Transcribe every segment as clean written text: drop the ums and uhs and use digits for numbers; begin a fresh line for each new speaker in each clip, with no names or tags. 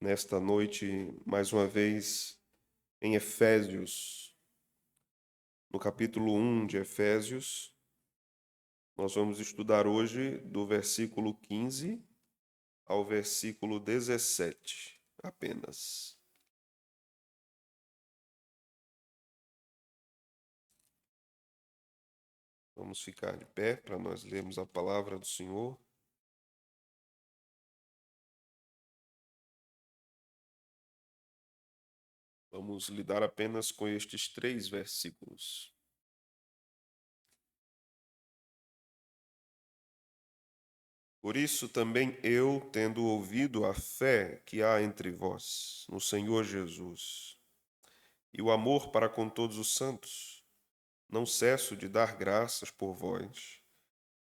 nesta noite, mais uma vez, em Efésios, no capítulo 1 de Efésios. Nós vamos estudar hoje do versículo 15 ao versículo 17, apenas. Vamos ficar de pé para nós lermos a palavra do Senhor. Vamos lidar apenas com estes 3 versículos. Por isso também eu, tendo ouvido a fé que há entre vós, no Senhor Jesus, e o amor para com todos os santos, não cesso de dar graças por vós,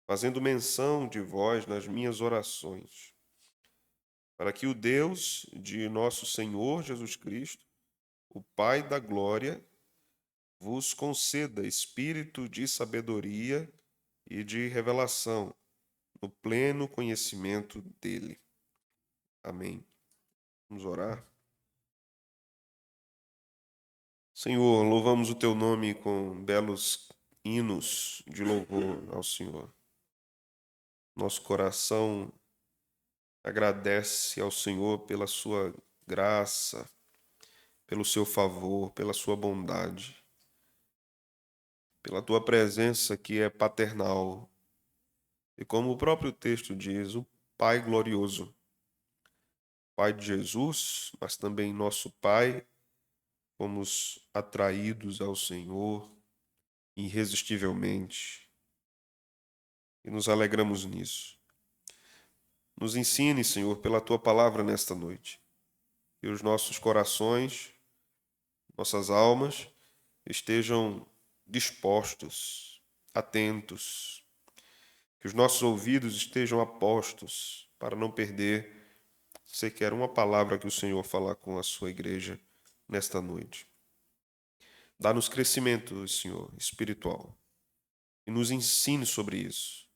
fazendo menção de vós nas minhas orações, para que o Deus de nosso Senhor Jesus Cristo, o Pai da glória, vos conceda espírito de sabedoria e de revelação, no pleno conhecimento dele. Amém. Vamos orar. Senhor, louvamos o teu nome com belos hinos de louvor ao Senhor. Nosso coração agradece ao Senhor pela sua graça, pelo seu favor, pela sua bondade, pela tua presença que é paternal. E como o próprio texto diz, o Pai glorioso, Pai de Jesus, mas também nosso Pai, fomos atraídos ao Senhor irresistivelmente e nos alegramos nisso. Nos ensine, Senhor, pela tua palavra nesta noite, que os nossos corações, nossas almas estejam dispostos, atentos, que os nossos ouvidos estejam apostos para não perder sequer uma palavra que o Senhor falar com a sua igreja nesta noite. Dá-nos crescimento, Senhor, espiritual, e nos ensine sobre isso.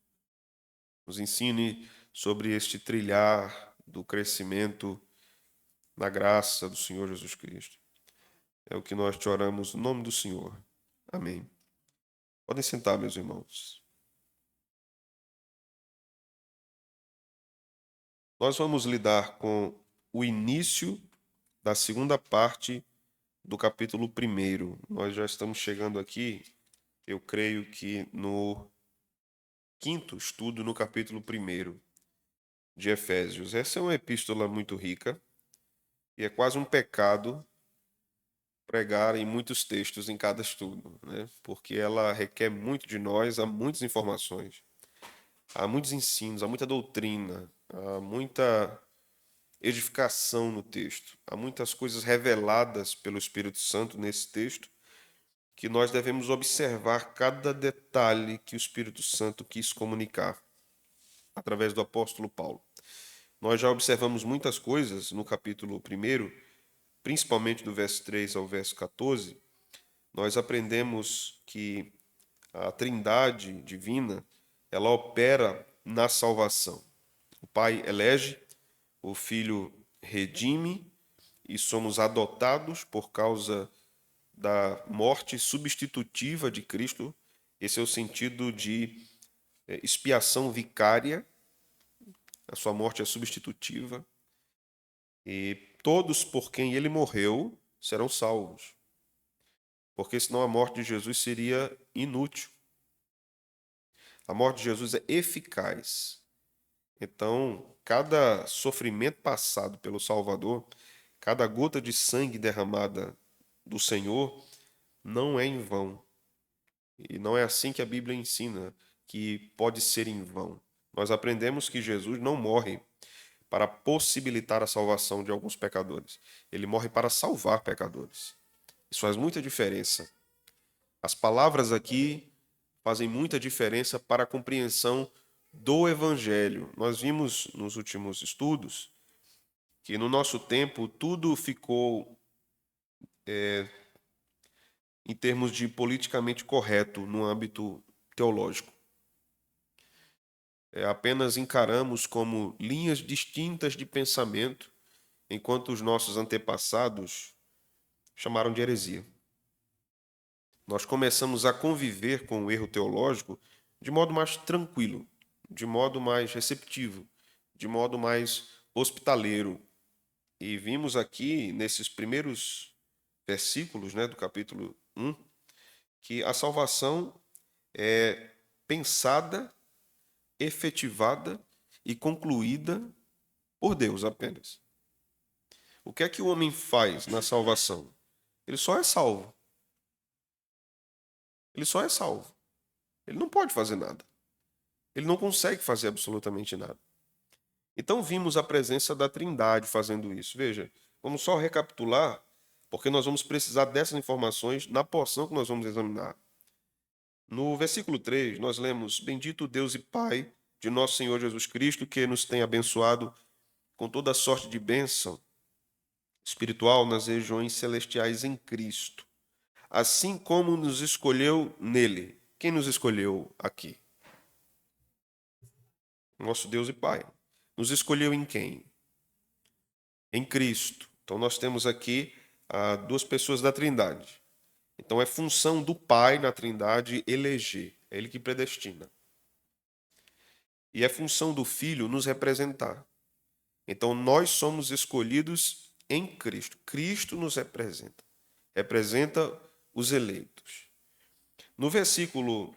Nos ensine sobre este trilhar do crescimento na graça do Senhor Jesus Cristo. É o que nós te oramos no nome do Senhor. Amém. Podem sentar, meus irmãos. Nós vamos lidar com o início da segunda parte do capítulo 1. Nós já estamos chegando aqui, eu creio que no quinto estudo no capítulo 1 de Efésios. Essa é uma epístola muito rica e é quase um pecado pregar em muitos textos em cada estudo, né? Porque ela requer muito de nós, há muitas informações, há muitos ensinos, há muita doutrina, há muita edificação no texto, há muitas coisas reveladas pelo Espírito Santo nesse texto que nós devemos observar cada detalhe que o Espírito Santo quis comunicar através do apóstolo Paulo. Nós já observamos muitas coisas no capítulo 1, principalmente do verso 3 ao verso 14. Nós aprendemos que a Trindade divina, ela opera na salvação. O Pai elege, o Filho redime e somos adotados por causa da morte substitutiva de Cristo. Esse é o sentido de expiação vicária. A sua morte é substitutiva. E todos por quem ele morreu serão salvos. Porque senão a morte de Jesus seria inútil. A morte de Jesus é eficaz. Então, cada sofrimento passado pelo Salvador, cada gota de sangue derramada do Senhor, não é em vão. E não é assim que a Bíblia ensina que pode ser em vão. Nós aprendemos que Jesus não morre para possibilitar a salvação de alguns pecadores. Ele morre para salvar pecadores. Isso faz muita diferença. As palavras aqui fazem muita diferença para a compreensão do Evangelho. Nós vimos nos últimos estudos que no nosso tempo tudo ficou em termos de politicamente correto no âmbito teológico. Apenas encaramos como linhas distintas de pensamento enquanto os nossos antepassados chamaram de heresia. Nós começamos a conviver com o erro teológico de modo mais tranquilo, de modo mais receptivo, de modo mais hospitaleiro. E vimos aqui, nesses primeiros versículos, né, do capítulo 1, que a salvação é pensada, efetivada e concluída por Deus apenas. O que é que o homem faz na salvação? Ele só é salvo. Ele só é salvo. Ele não pode fazer nada. Ele não consegue fazer absolutamente nada. Então vimos a presença da Trindade fazendo isso. Veja, vamos só recapitular, porque nós vamos precisar dessas informações na porção que nós vamos examinar. No versículo 3, nós lemos: Bendito Deus e Pai de nosso Senhor Jesus Cristo, que nos tem abençoado com toda sorte de bênção espiritual nas regiões celestiais em Cristo, assim como nos escolheu nele. Quem nos escolheu aqui? Nosso Deus e Pai. Nos escolheu em quem? Em Cristo. Então nós temos aqui duas pessoas da Trindade. Então é função do Pai na Trindade eleger, é Ele que predestina. E é função do Filho nos representar. Então nós somos escolhidos em Cristo. Cristo nos representa. Representa os eleitos. No versículo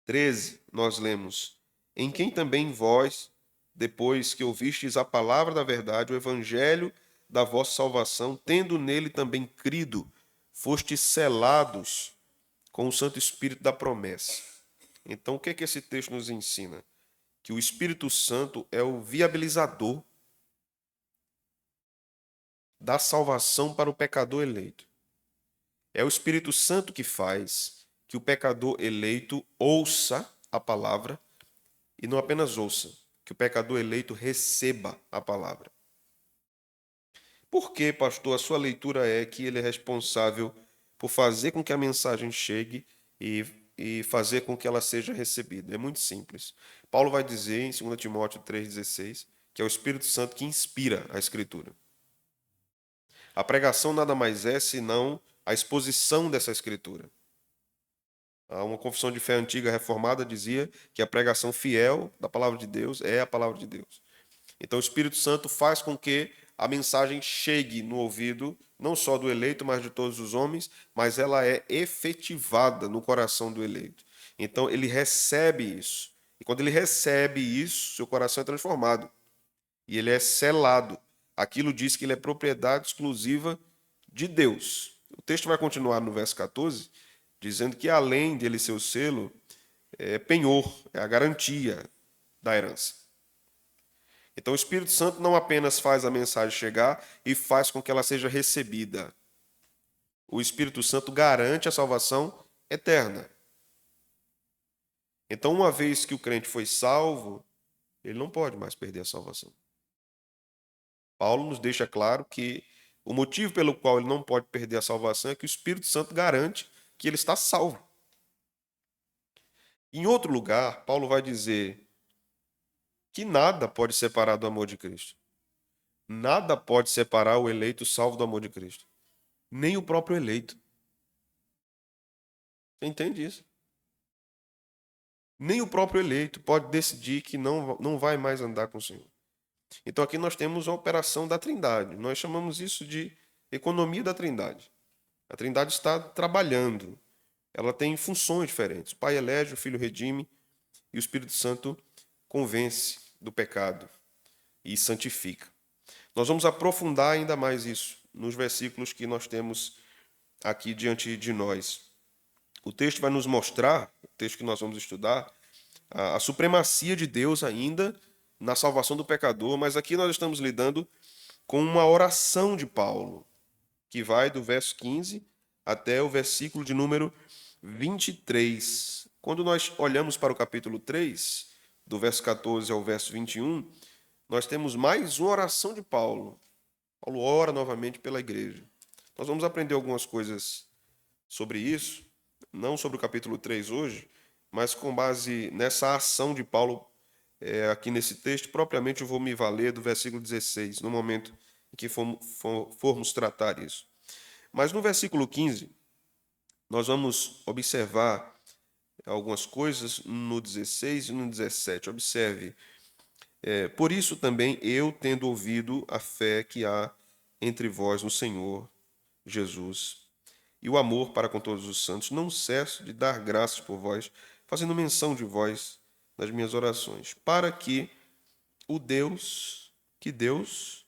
13, nós lemos: Em quem também vós, depois que ouvistes a palavra da verdade, o evangelho da vossa salvação, tendo nele também crido, fostes selados com o Santo Espírito da promessa. Então, o que é que esse texto nos ensina? Que o Espírito Santo é o viabilizador da salvação para o pecador eleito. É o Espírito Santo que faz que o pecador eleito ouça a palavra e não apenas ouça, que o pecador eleito receba a palavra. Por que, pastor, a sua leitura é que ele é responsável por fazer com que a mensagem chegue e fazer com que ela seja recebida? É muito simples. Paulo vai dizer em 2 Timóteo 3,16 que é o Espírito Santo que inspira a Escritura. A pregação nada mais é senão a exposição dessa Escritura. Uma confissão de fé antiga reformada dizia que a pregação fiel da palavra de Deus é a palavra de Deus. Então o Espírito Santo faz com que a mensagem chegue no ouvido, não só do eleito, mas de todos os homens, mas ela é efetivada no coração do eleito. Então ele recebe isso. E quando ele recebe isso, seu coração é transformado. E ele é selado. Aquilo diz que ele é propriedade exclusiva de Deus. O texto vai continuar no verso 14, dizendo que além de ele ser o selo, é penhor, é a garantia da herança. Então o Espírito Santo não apenas faz a mensagem chegar e faz com que ela seja recebida. O Espírito Santo garante a salvação eterna. Então, uma vez que o crente foi salvo, ele não pode mais perder a salvação. Paulo nos deixa claro que o motivo pelo qual ele não pode perder a salvação é que o Espírito Santo garante que ele está salvo. Em outro lugar, Paulo vai dizer que nada pode separar do amor de Cristo. Nada pode separar o eleito salvo do amor de Cristo. Nem o próprio eleito. Você entende isso? Nem o próprio eleito pode decidir que não vai mais andar com o Senhor. Então aqui nós temos a operação da Trindade. Nós chamamos isso de economia da Trindade. A Trindade está trabalhando. Ela tem funções diferentes. O Pai elege, o Filho redime e o Espírito Santo convence do pecado e santifica. Nós vamos aprofundar ainda mais isso nos versículos que nós temos aqui diante de nós. O texto vai nos mostrar, o texto que nós vamos estudar, a supremacia de Deus ainda na salvação do pecador, mas aqui nós estamos lidando com uma oração de Paulo, que vai do verso 15 até o versículo de número 23. Quando nós olhamos para o capítulo 3, do verso 14 ao verso 21, nós temos mais uma oração de Paulo. Paulo ora novamente pela igreja. Nós vamos aprender algumas coisas sobre isso, não sobre o capítulo 3 hoje, mas com base nessa ação de Paulo aqui nesse texto. Propriamente eu vou me valer do versículo 16, no momento que formos tratar isso. Mas no versículo 15, nós vamos observar algumas coisas no 16 e no 17. Observe. Por isso também eu, tendo ouvido a fé que há entre vós no Senhor Jesus e o amor para com todos os santos, não cesso de dar graças por vós, fazendo menção de vós nas minhas orações, para que Deus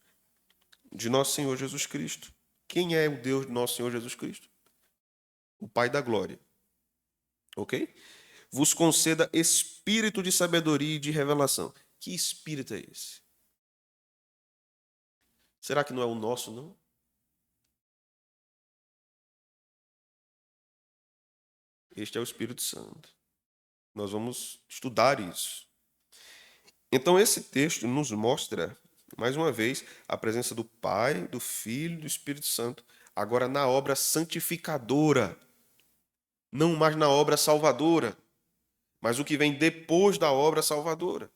de nosso Senhor Jesus Cristo. Quem é o Deus de nosso Senhor Jesus Cristo? O Pai da glória. Ok? Vos conceda espírito de sabedoria e de revelação. Que espírito é esse? Será que não é o nosso, não? Este é o Espírito Santo. Nós vamos estudar isso. Então, esse texto nos mostra, mais uma vez, a presença do Pai, do Filho e do Espírito Santo, agora na obra santificadora, não mais na obra salvadora, mas o que vem depois da obra salvadora.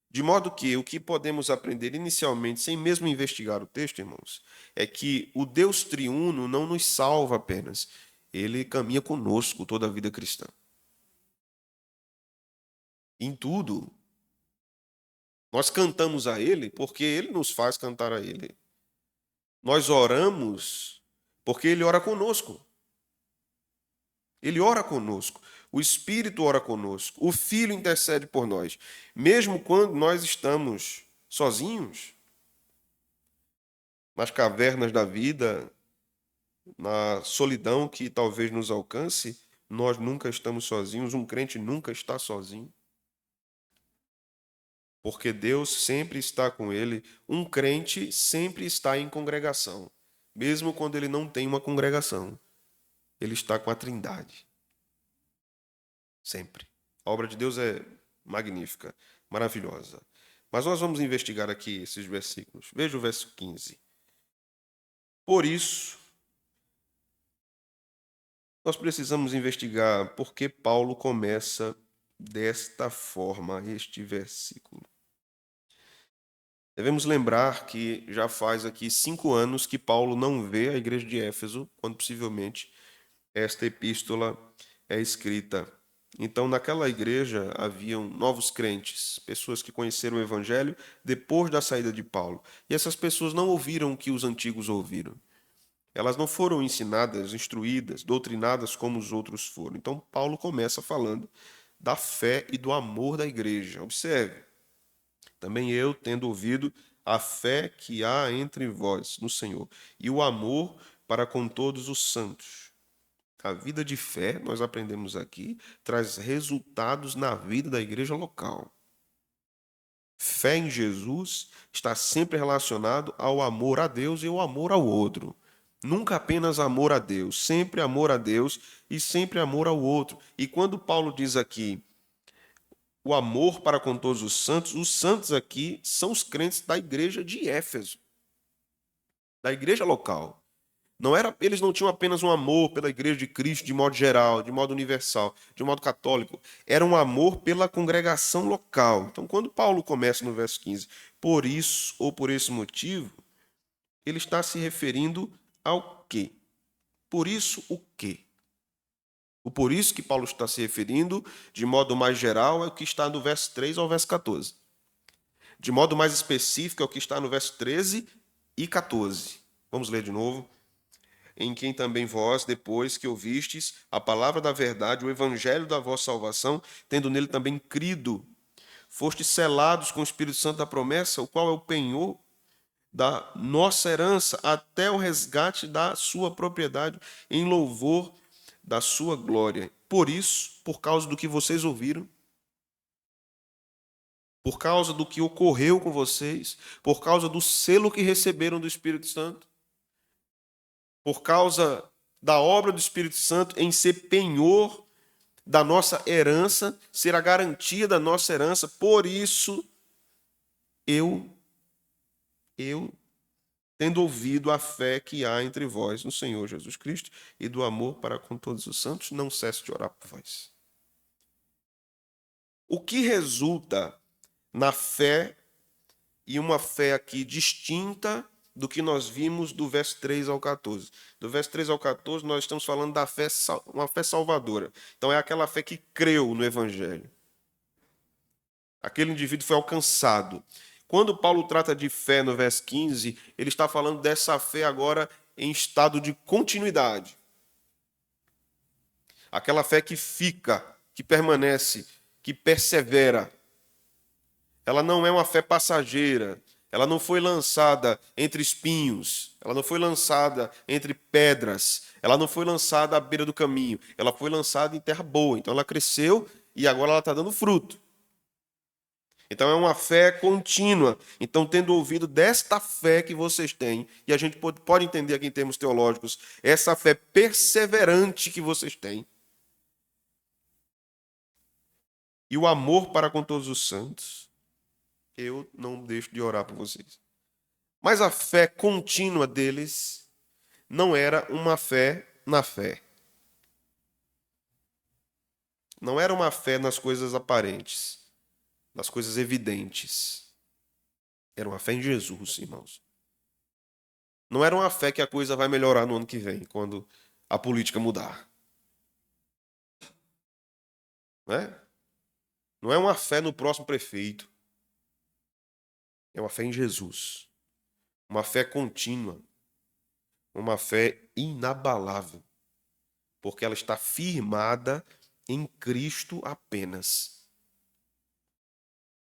De modo que o que podemos aprender inicialmente, sem mesmo investigar o texto, irmãos, é que o Deus triuno não nos salva apenas, ele caminha conosco toda a vida cristã. Em tudo. Nós cantamos a Ele porque Ele nos faz cantar a Ele. Nós oramos porque Ele ora conosco. Ele ora conosco. O Espírito ora conosco. O Filho intercede por nós. Mesmo quando nós estamos sozinhos, nas cavernas da vida, na solidão que talvez nos alcance, nós nunca estamos sozinhos. Um crente nunca está sozinho. Porque Deus sempre está com ele. Um crente sempre está em congregação, mesmo quando ele não tem uma congregação. Ele está com a Trindade. Sempre. A obra de Deus é magnífica, maravilhosa. Mas nós vamos investigar aqui esses versículos. Veja o verso 15. Por isso, nós precisamos investigar por que Paulo começa desta forma este versículo. Devemos lembrar que já faz aqui 5 anos que Paulo não vê a igreja de Éfeso, quando possivelmente esta epístola é escrita. Então, naquela igreja haviam novos crentes, pessoas que conheceram o evangelho depois da saída de Paulo. E essas pessoas não ouviram o que os antigos ouviram. Elas não foram ensinadas, instruídas, doutrinadas como os outros foram. Então, Paulo começa falando da fé e do amor da igreja. Observe. Também eu, tendo ouvido a fé que há entre vós no Senhor e o amor para com todos os santos. A vida de fé, nós aprendemos aqui, traz resultados na vida da igreja local. Fé em Jesus está sempre relacionado ao amor a Deus e ao amor ao outro. Nunca apenas amor a Deus, sempre amor a Deus e sempre amor ao outro. E quando Paulo diz aqui o amor para com todos os santos aqui são os crentes da igreja de Éfeso, da igreja local. Eles não tinham apenas um amor pela igreja de Cristo de modo geral, de modo universal, de modo católico. Era um amor pela congregação local. Então, quando Paulo começa no verso 15, por isso ou por esse motivo, ele está se referindo ao quê? Por isso, o quê? O por isso que Paulo está se referindo, de modo mais geral, é o que está do verso 3 ao verso 14. De modo mais específico, é o que está no verso 13 e 14. Vamos ler de novo. Em quem também vós, depois que ouvistes a palavra da verdade, o evangelho da vossa salvação, tendo nele também crido, fostes selados com o Espírito Santo da promessa, o qual é o penhor da nossa herança, até o resgate da sua propriedade, em louvor da sua glória. Por isso, por causa do que vocês ouviram, por causa do que ocorreu com vocês, por causa do selo que receberam do Espírito Santo, por causa da obra do Espírito Santo em ser penhor da nossa herança, ser a garantia da nossa herança, por isso eu, tendo ouvido a fé que há entre vós no Senhor Jesus Cristo e do amor para com todos os santos, não cesso de orar por vós. O que resulta na fé, e uma fé aqui distinta do que nós vimos do verso 3 ao 14. Do verso 3 ao 14, nós estamos falando da fé, uma fé salvadora. Então, é aquela fé que creu no Evangelho. Aquele indivíduo foi alcançado. Quando Paulo trata de fé no verso 15, ele está falando dessa fé agora em estado de continuidade. Aquela fé que fica, que permanece, que persevera. Ela não é uma fé passageira. Ela não foi lançada entre espinhos. Ela não foi lançada entre pedras. Ela não foi lançada à beira do caminho. Ela foi lançada em terra boa. Então ela cresceu e agora ela está dando fruto. Então é uma fé contínua. Então, tendo ouvido desta fé que vocês têm, e a gente pode entender aqui em termos teológicos, essa fé perseverante que vocês têm, e o amor para com todos os santos, eu não deixo de orar por vocês. Mas a fé contínua deles não era uma fé na fé. Não era uma fé nas coisas aparentes, nas coisas evidentes. Era uma fé em Jesus, irmãos. Não era uma fé que a coisa vai melhorar no ano que vem, quando a política mudar. Não é? Não é uma fé no próximo prefeito. É uma fé em Jesus. Uma fé contínua. Uma fé inabalável. Porque ela está firmada em Cristo apenas.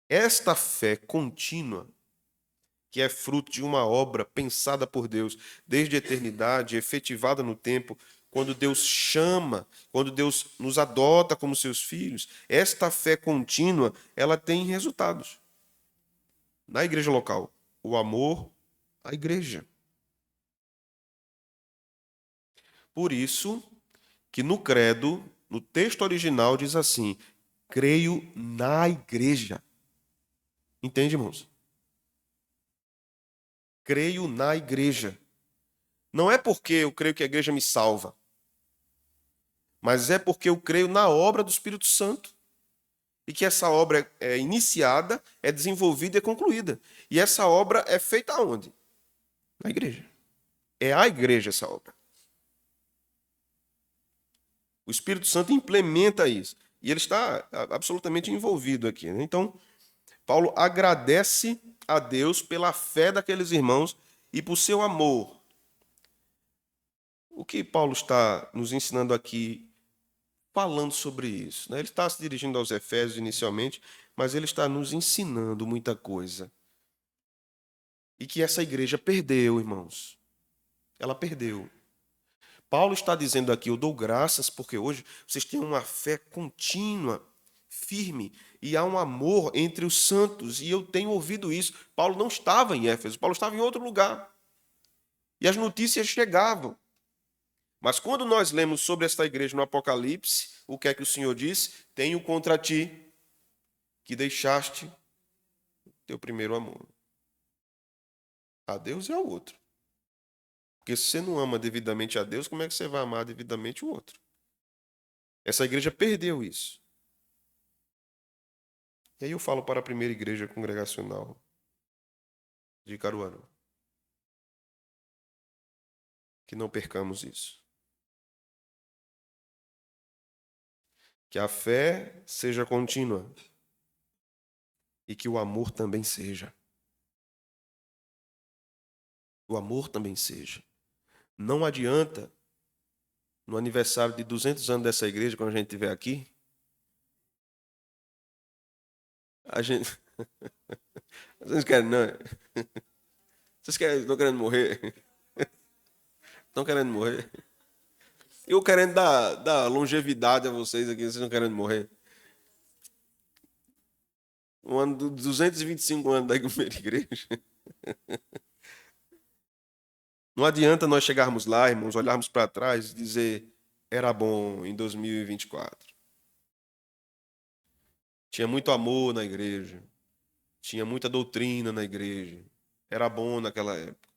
Esta fé contínua, que é fruto de uma obra pensada por Deus desde a eternidade, efetivada no tempo, quando Deus chama, quando Deus nos adota como seus filhos, esta fé contínua, ela tem resultados. Na igreja local, o amor à igreja. Por isso que no credo, no texto original, diz assim: creio na igreja. Entende, irmãos? Creio na igreja. Não é porque eu creio que a igreja me salva, mas é porque eu creio na obra do Espírito Santo. E que essa obra é iniciada, é desenvolvida e é concluída. E essa obra é feita aonde? Na igreja. É a igreja essa obra. O Espírito Santo implementa isso. E ele está absolutamente envolvido aqui, né? Então, Paulo agradece a Deus pela fé daqueles irmãos e por seu amor. O que Paulo está nos ensinando aqui, falando sobre isso, né? Ele está se dirigindo aos Efésios inicialmente, mas ele está nos ensinando muita coisa. E que essa igreja perdeu, irmãos. Ela perdeu. Paulo está dizendo aqui: eu dou graças porque hoje vocês têm uma fé contínua, firme, e há um amor entre os santos, e eu tenho ouvido isso. Paulo não estava em Éfeso, Paulo estava em outro lugar. E as notícias chegavam. Mas quando nós lemos sobre esta igreja no Apocalipse, o que é que o Senhor diz? Tenho contra ti que deixaste teu primeiro amor. A Deus e ao outro. Porque se você não ama devidamente a Deus, como é que você vai amar devidamente o outro? Essa igreja perdeu isso. E aí eu falo para a primeira igreja congregacional de Caruaru. Que não percamos isso. Que a fé seja contínua. E que o amor também seja. O amor também seja. Não adianta, no aniversário de 200 anos dessa igreja, quando a gente estiver aqui, a gente... Vocês querem, não? Vocês querem, estão querendo morrer? Estão querendo morrer? Eu querendo dar longevidade a vocês aqui, vocês não querendo morrer? Um ano de 225 anos da primeira igreja. Não adianta nós chegarmos lá, irmãos, olharmos para trás e dizer: era bom em 2024. Tinha muito amor na igreja. Tinha muita doutrina na igreja. Era bom naquela época.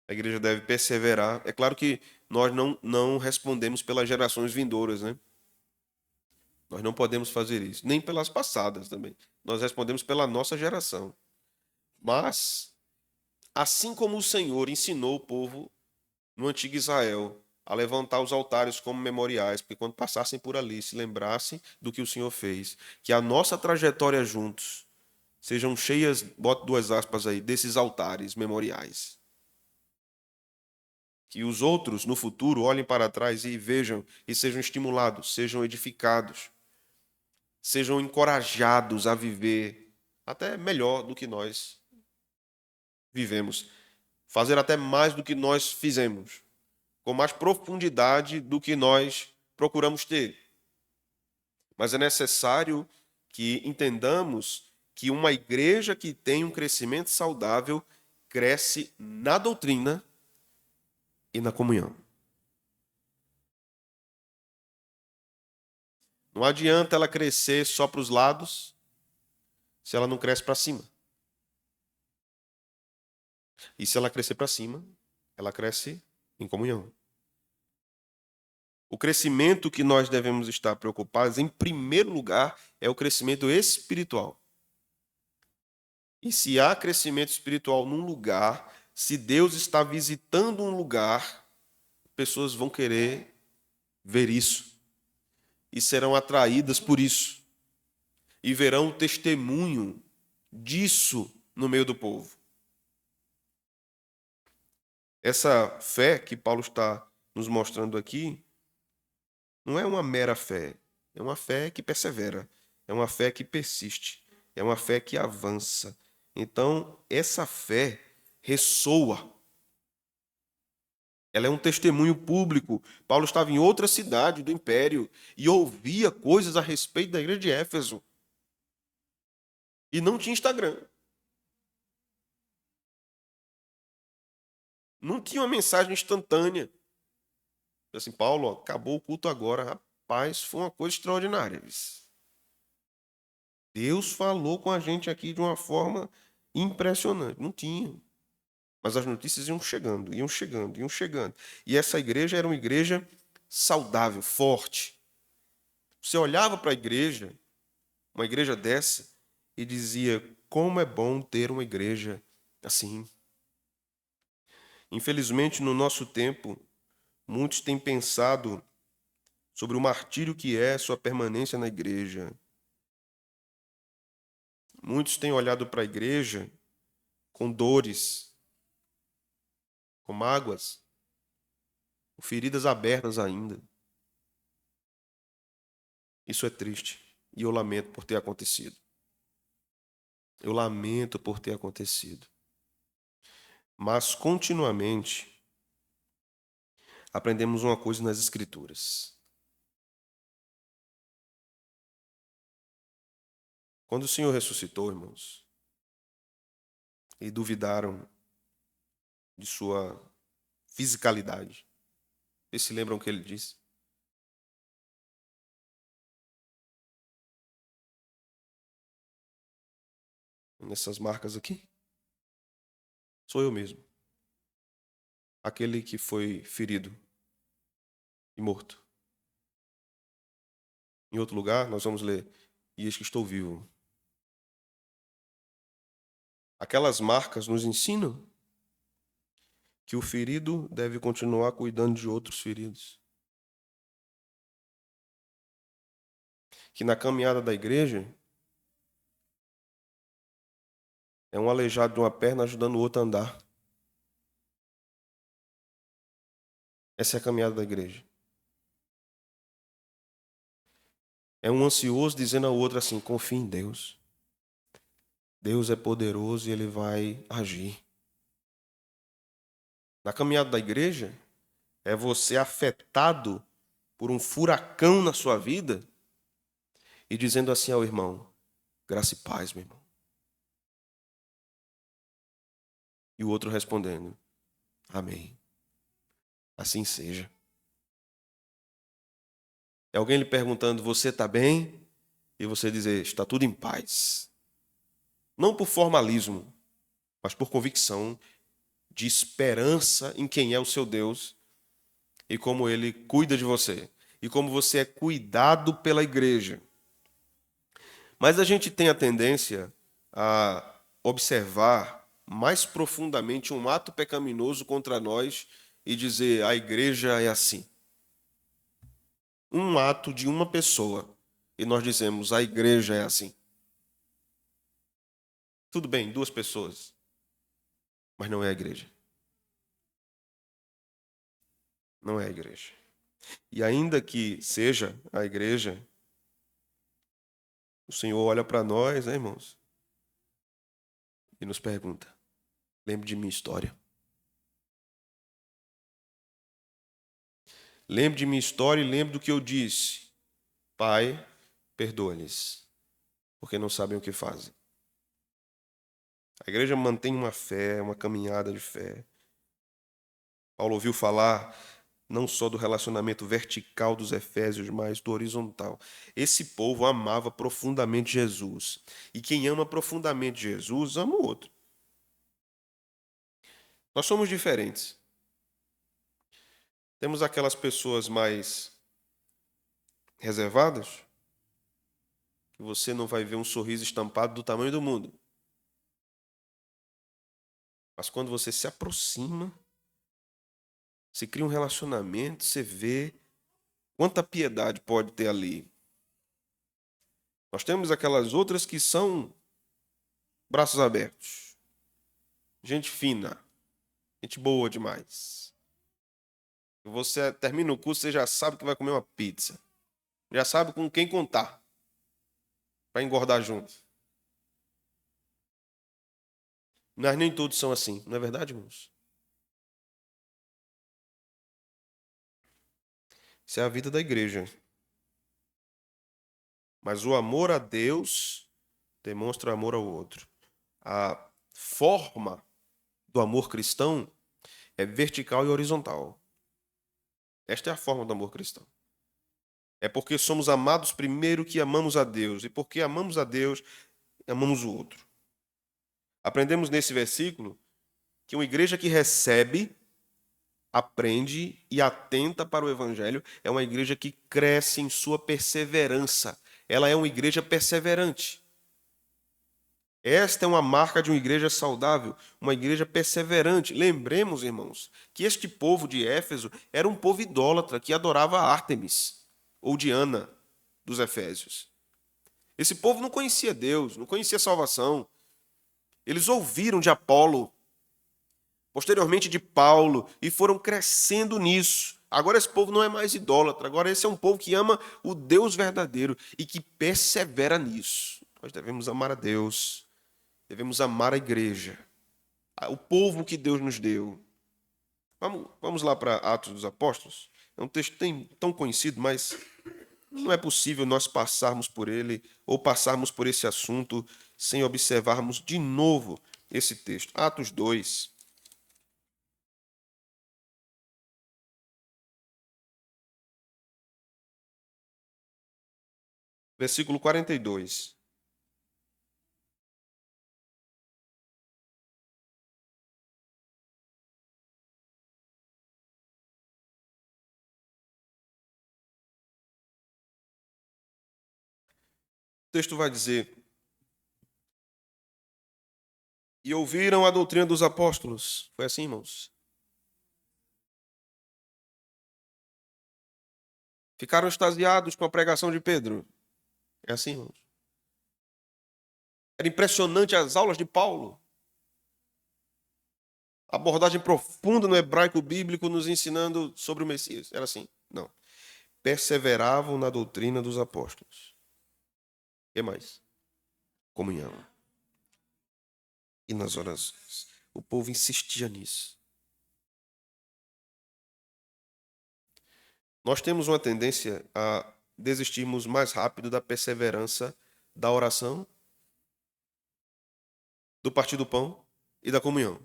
A igreja deve perseverar. É claro que nós não respondemos pelas gerações vindouras, né? Nós não podemos fazer isso. Nem pelas passadas também. Nós respondemos pela nossa geração. Mas assim como o Senhor ensinou o povo no antigo Israel a levantar os altares como memoriais, porque quando passassem por ali, se lembrassem do que o Senhor fez, que a nossa trajetória juntos sejam cheias, bote 2 aspas aí, desses altares memoriais. Que os outros, no futuro, olhem para trás e vejam e sejam estimulados, sejam edificados, sejam encorajados a viver até melhor do que nós vivemos, fazer até mais do que nós fizemos, com mais profundidade do que nós procuramos ter. Mas é necessário que entendamos que uma igreja que tem um crescimento saudável cresce na doutrina e na comunhão. Não adianta ela crescer só para os lados se ela não cresce para cima. E se ela crescer para cima, ela cresce em comunhão. O crescimento que nós devemos estar preocupados, em primeiro lugar, é o crescimento espiritual. E se há crescimento espiritual num lugar, se Deus está visitando um lugar, pessoas vão querer ver isso. E serão atraídas por isso. E verão o testemunho disso no meio do povo. Essa fé que Paulo está nos mostrando aqui não é uma mera fé. É uma fé que persevera. É uma fé que persiste. É uma fé que avança. Então, essa fé ressoa. Ela é um testemunho público. Paulo estava em outra cidade do império e ouvia coisas a respeito da igreja de Éfeso. E não tinha Instagram. Não tinha uma mensagem instantânea. Assim, Paulo, ó, acabou o culto agora. Rapaz, foi uma coisa extraordinária. Deus falou com a gente aqui de uma forma impressionante. Não tinha. Mas as notícias iam chegando, iam chegando, iam chegando. E essa igreja era uma igreja saudável, forte. Você olhava para a igreja, uma igreja dessa, e dizia, como é bom ter uma igreja assim. Infelizmente, no nosso tempo, muitos têm pensado sobre o martírio que é sua permanência na igreja. Muitos têm olhado para a igreja com dores, com mágoas, com feridas abertas ainda. Isso é triste e eu lamento por ter acontecido. Eu lamento por ter acontecido. Mas continuamente aprendemos uma coisa nas Escrituras. Quando o Senhor ressuscitou, irmãos, e duvidaram de sua fisicalidade, vocês se lembram o que ele disse? Nessas marcas aqui? Sou eu mesmo. Aquele que foi ferido e morto. Em outro lugar, nós vamos ler, e eis que estou vivo. Aquelas marcas nos ensinam que o ferido deve continuar cuidando de outros feridos. Que na caminhada da igreja, é um aleijado de uma perna ajudando o outro a andar. Essa é a caminhada da igreja. É um ansioso dizendo ao outro assim, confie em Deus. Deus é poderoso e Ele vai agir. Na caminhada da igreja, é você afetado por um furacão na sua vida e dizendo assim ao irmão, graça e paz, meu irmão. E o outro respondendo, amém. Assim seja. É alguém lhe perguntando, você está bem? E você dizer, está tudo em paz. Não por formalismo, mas por convicção de esperança em quem é o seu Deus e como Ele cuida de você. E como você é cuidado pela igreja. Mas a gente tem a tendência a observar mais profundamente um ato pecaminoso contra nós e dizer a igreja é assim. Um ato de uma pessoa e nós dizemos a igreja é assim. Tudo bem, duas pessoas, mas não é a igreja. Não é a igreja. E ainda que seja a igreja, o Senhor olha para nós, né, irmãos, e nos pergunta: lembre de minha história. Lembre de minha história e lembre do que eu disse. Pai, perdoa-lhes, porque não sabem o que fazem. A igreja mantém uma fé, uma caminhada de fé. Paulo ouviu falar não só do relacionamento vertical dos Efésios, mas do horizontal. Esse povo amava profundamente Jesus. E quem ama profundamente Jesus, ama o outro. Nós somos diferentes. Temos aquelas pessoas mais reservadas, que você não vai ver um sorriso estampado do tamanho do mundo. Mas quando você se aproxima, se cria um relacionamento, você vê quanta piedade pode ter ali. Nós temos aquelas outras que são braços abertos, gente fina, gente boa demais. Você termina o curso, você já sabe que vai comer uma pizza. Já sabe com quem contar para engordar junto. Mas nem todos são assim, não é verdade, irmãos? Isso é a vida da igreja. Mas o amor a Deus demonstra amor ao outro. A forma do amor cristão é vertical e horizontal. Esta é a forma do amor cristão. É porque somos amados primeiro que amamos a Deus. E porque amamos a Deus, amamos o outro. Aprendemos nesse versículo que uma igreja que recebe, aprende e atenta para o evangelho é uma igreja que cresce em sua perseverança. Ela é uma igreja perseverante. Esta é uma marca de uma igreja saudável, uma igreja perseverante. Lembremos, irmãos, que este povo de Éfeso era um povo idólatra que adorava Ártemis ou Diana dos Efésios. Esse povo não conhecia Deus, não conhecia salvação. Eles ouviram de Apolo, posteriormente de Paulo, e foram crescendo nisso. Agora esse povo não é mais idólatra, agora esse é um povo que ama o Deus verdadeiro e que persevera nisso. Nós devemos amar a Deus, devemos amar a igreja, o povo que Deus nos deu. Vamos lá para Atos dos Apóstolos? É um texto tão conhecido, mas não é possível nós passarmos por ele ou passarmos por esse assunto sem observarmos de novo esse texto. Atos 2. Versículo 42. O texto vai dizer: e ouviram a doutrina dos apóstolos. Foi assim, irmãos? Ficaram extasiados com a pregação de Pedro. É assim, irmãos? Era impressionante as aulas de Paulo. Abordagem profunda no hebraico bíblico nos ensinando sobre o Messias. Era assim? Não. Perseveravam na doutrina dos apóstolos. O que mais? Comunhão. E nas orações. O povo insistia nisso. Nós temos uma tendência a desistirmos mais rápido da perseverança da oração, do partir do pão e da comunhão.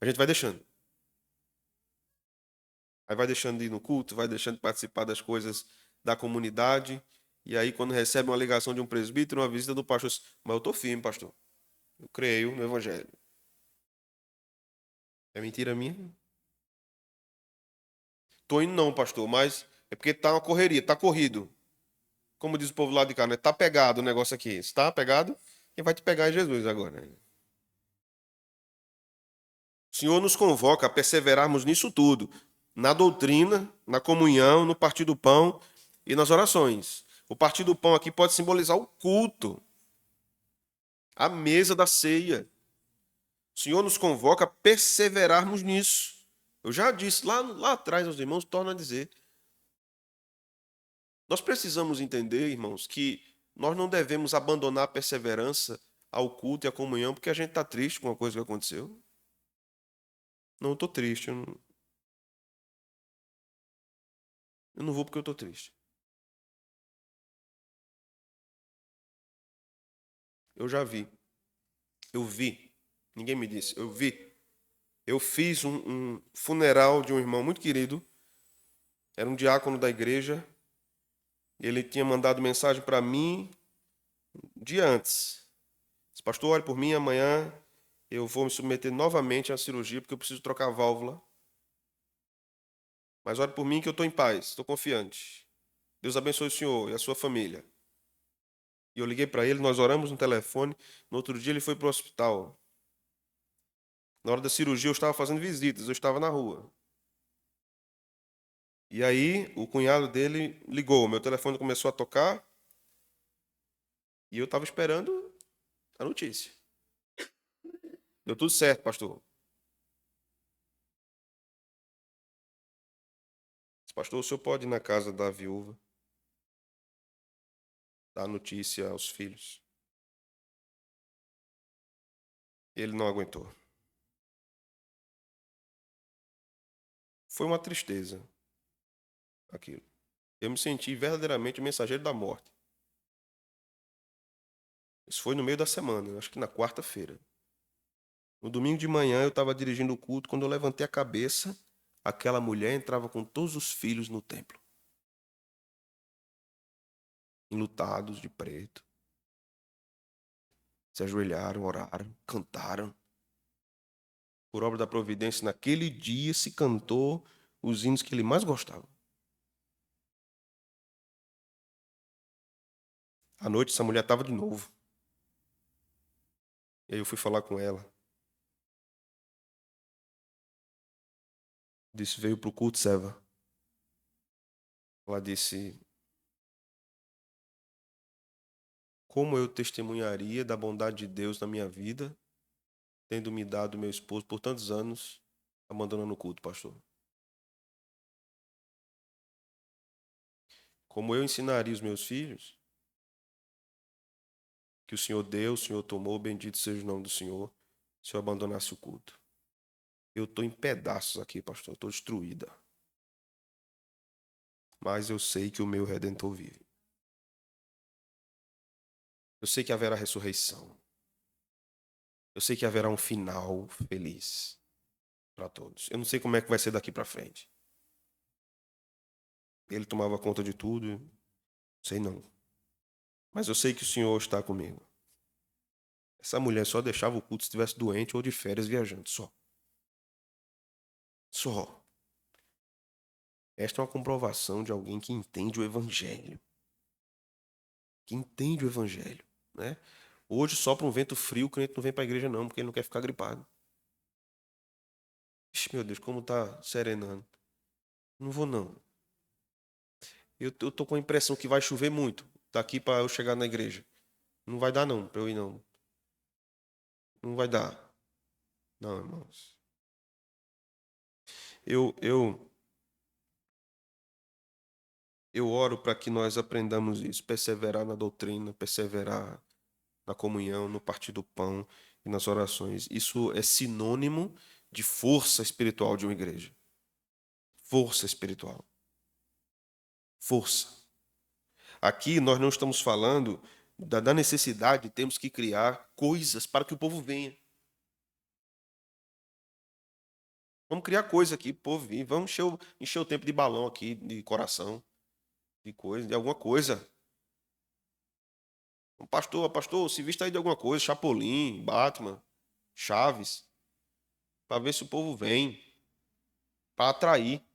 A gente vai deixando. Aí vai deixando de ir no culto, vai deixando de participar das coisas da comunidade. E aí, quando recebe uma ligação de um presbítero, uma visita do pastor, mas eu estou firme, pastor. Eu creio no evangelho. É mentira minha? Estou indo não, pastor, mas é porque está uma correria, está corrido. Como diz o povo lá de cá, né? Está pegado o negócio aqui. Está pegado? Quem vai te pegar é Jesus agora. O Senhor nos convoca a perseverarmos nisso tudo, na doutrina, na comunhão, no partir do pão e nas orações. O partir do pão aqui pode simbolizar o culto, a mesa da ceia. O Senhor nos convoca a perseverarmos nisso. Eu já disse lá atrás aos irmãos, torno a dizer. Nós precisamos entender, irmãos, que nós não devemos abandonar a perseverança ao culto e à comunhão porque a gente está triste com uma coisa que aconteceu. Não, eu estou triste. Eu não vou porque eu estou triste. Eu já vi. Eu vi. Ninguém me disse. Eu vi. Eu fiz um funeral de um irmão muito querido. Era um diácono da igreja. Ele tinha mandado mensagem para mim um dia antes. Disse, pastor, ore por mim, amanhã eu vou me submeter novamente à cirurgia porque eu preciso trocar a válvula. Mas ore por mim que eu estou em paz, estou confiante. Deus abençoe o senhor e a sua família. E eu liguei para ele, nós oramos no telefone. No outro dia ele foi para o hospital. Na hora da cirurgia eu estava fazendo visitas, eu estava na rua. E aí o cunhado dele ligou, meu telefone começou a tocar e eu estava esperando a notícia. Deu tudo certo, pastor. Disse, pastor, o senhor pode ir na casa da viúva, dar a notícia aos filhos. Ele não aguentou. Foi uma tristeza aquilo. Eu me senti verdadeiramente o mensageiro da morte. Isso foi no meio da semana, acho que na quarta-feira. No domingo de manhã eu estava dirigindo o culto, quando eu levantei a cabeça, aquela mulher entrava com todos os filhos no templo. Enlutados de preto. Se ajoelharam, oraram, cantaram. Por obra da providência, naquele dia se cantou os hinos que ele mais gostava. À noite essa mulher estava de novo. E aí eu fui falar com ela. Disse, veio para o culto, Seva. Ela disse, como eu testemunharia da bondade de Deus na minha vida, tendo me dado meu esposo por tantos anos, abandonando o culto, pastor? Como eu ensinaria os meus filhos que o Senhor deu, o Senhor tomou, bendito seja o nome do Senhor, se eu abandonasse o culto? Eu estou em pedaços aqui, pastor, estou destruída. Mas eu sei que o meu Redentor vive. Eu sei que haverá ressurreição. Eu sei que haverá um final feliz para todos. Eu não sei como é que vai ser daqui para frente. Ele tomava conta de tudo, sei não. Mas eu sei que o Senhor está comigo. Essa mulher só deixava o culto se estivesse doente ou de férias viajando, só. Só. Esta é uma comprovação de alguém que entende o Evangelho. Que entende o Evangelho, né? Hoje, só para um vento frio, o crente não vem para a igreja não, porque ele não quer ficar gripado. Ixi, meu Deus, como está serenando. Não vou não. Eu tô com a impressão que vai chover muito daqui para eu chegar na igreja. Não vai dar não, para eu ir não. Não vai dar. Não, irmãos. Eu, eu, eu oro para que nós aprendamos isso, perseverar na doutrina, perseverar na comunhão, no partir do pão e nas orações. Isso é sinônimo de força espiritual de uma igreja. Força espiritual. Força. Aqui nós não estamos falando da necessidade de termos que criar coisas para que o povo venha. Vamos criar coisa aqui, povo vir. Vamos encher o tempo de balão aqui, de coração, de coisa, de alguma coisa. Pastor, se vista aí de alguma coisa, Chapolin, Batman, Chaves, para ver se o povo vem, para atrair.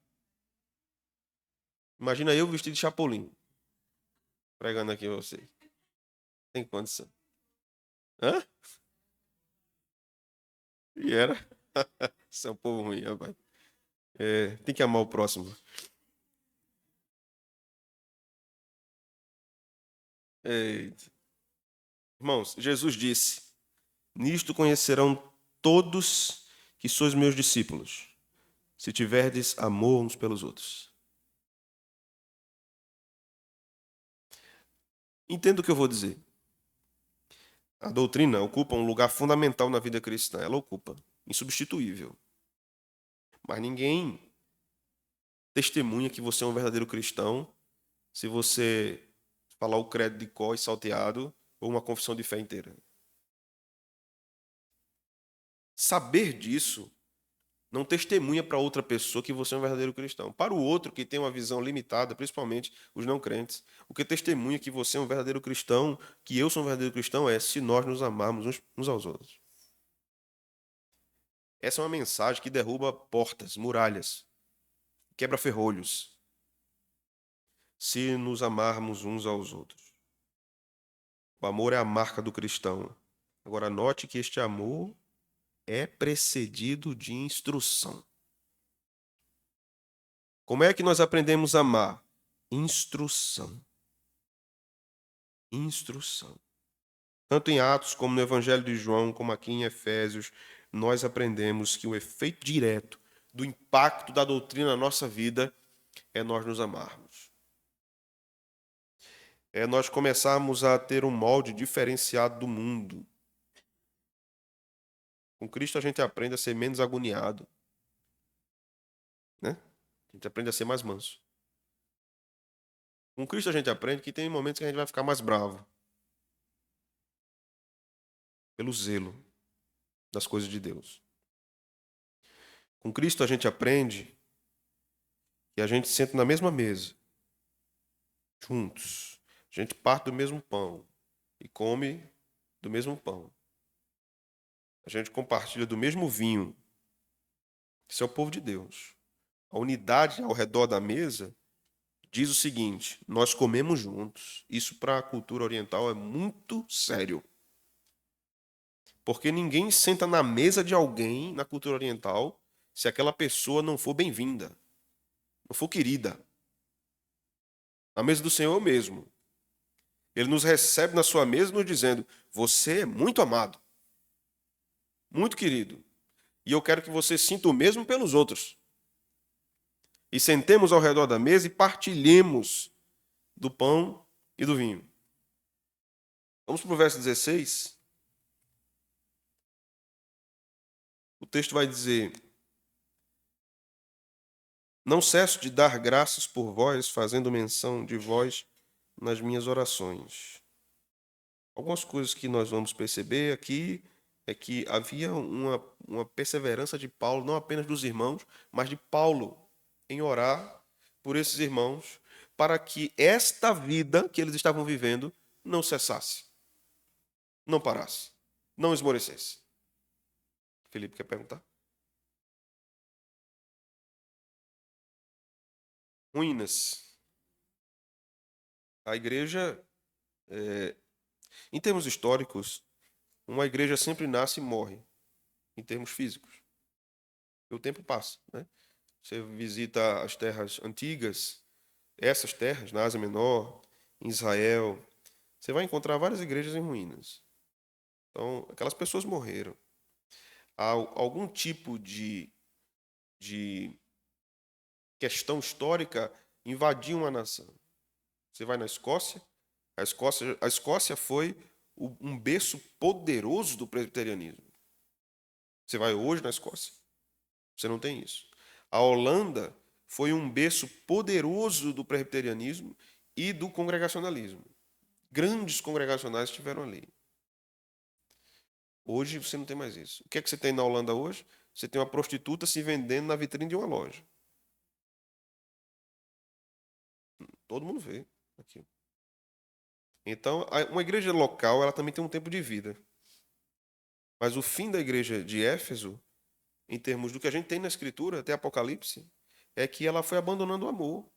Imagina eu vestido de Chapolin, pregando aqui a vocês. Tem condição. Hã? E era. Isso é um povo ruim, rapaz. Tem que amar o próximo. Eita. Irmãos, Jesus disse: Nisto conhecerão todos que sois meus discípulos, se tiverdes amor uns pelos outros. Entenda o que eu vou dizer. A doutrina ocupa um lugar fundamental na vida cristã. Ela ocupa, insubstituível. Mas ninguém testemunha que você é um verdadeiro cristão se você falar o credo de cor e salteado ou uma confissão de fé inteira. Saber disso não testemunha para outra pessoa que você é um verdadeiro cristão. Para o outro que tem uma visão limitada, principalmente os não crentes, o que testemunha que você é um verdadeiro cristão, que eu sou um verdadeiro cristão, é se nós nos amarmos uns aos outros. Essa é uma mensagem que derruba portas, muralhas, quebra ferrolhos. Se nos amarmos uns aos outros. O amor é a marca do cristão. Agora, note que este amor é precedido de instrução. Como é que nós aprendemos a amar? Instrução. Instrução. Tanto em Atos como no Evangelho de João, como aqui em Efésios, nós aprendemos que o efeito direto do impacto da doutrina na nossa vida é nós nos amarmos. É nós começarmos a ter um molde diferenciado do mundo. Com Cristo a gente aprende a ser menos agoniado, né? A gente aprende a ser mais manso. Com Cristo a gente aprende que tem momentos que a gente vai ficar mais bravo. Pelo zelo das coisas de Deus. Com Cristo a gente aprende que a gente senta na mesma mesa, juntos. A gente parte do mesmo pão e come do mesmo pão. A gente compartilha do mesmo vinho. Isso é o povo de Deus. A unidade ao redor da mesa diz o seguinte: nós comemos juntos. Isso para a cultura oriental é muito sério. Porque ninguém senta na mesa de alguém na cultura oriental se aquela pessoa não for bem-vinda, não for querida. Na mesa do Senhor mesmo. Ele nos recebe na sua mesa nos dizendo: você é muito amado, muito querido. E eu quero que você sinta o mesmo pelos outros. E sentemos ao redor da mesa e partilhemos do pão e do vinho. Vamos para o verso 16. O texto vai dizer: Não cesso de dar graças por vós, fazendo menção de vós nas minhas orações. Algumas coisas que nós vamos perceber aqui é que havia uma perseverança de Paulo, não apenas dos irmãos, mas de Paulo, em orar por esses irmãos, para que esta vida que eles estavam vivendo não cessasse, não parasse, não esmorecesse. Felipe, quer perguntar? Ruínas. A igreja, em termos históricos, uma igreja sempre nasce e morre, em termos físicos. E o tempo passa, né? Você visita as terras antigas, essas terras, na Ásia Menor, em Israel, você vai encontrar várias igrejas em ruínas. Então, aquelas pessoas morreram. Há algum tipo de questão histórica invadiu uma nação. Você vai na Escócia, a Escócia foi um berço poderoso do presbiterianismo. Você vai hoje na Escócia, você não tem isso. A Holanda foi um berço poderoso do presbiterianismo e do congregacionalismo. Grandes congregacionais estiveram ali. Hoje você não tem mais isso. O que é que você tem na Holanda hoje? Você tem uma prostituta se vendendo na vitrine de uma loja. Todo mundo vê aquilo. Então, uma igreja local, ela também tem um tempo de vida. Mas o fim da igreja de Éfeso, em termos do que a gente tem na Escritura, até Apocalipse, é que ela foi abandonando o amor.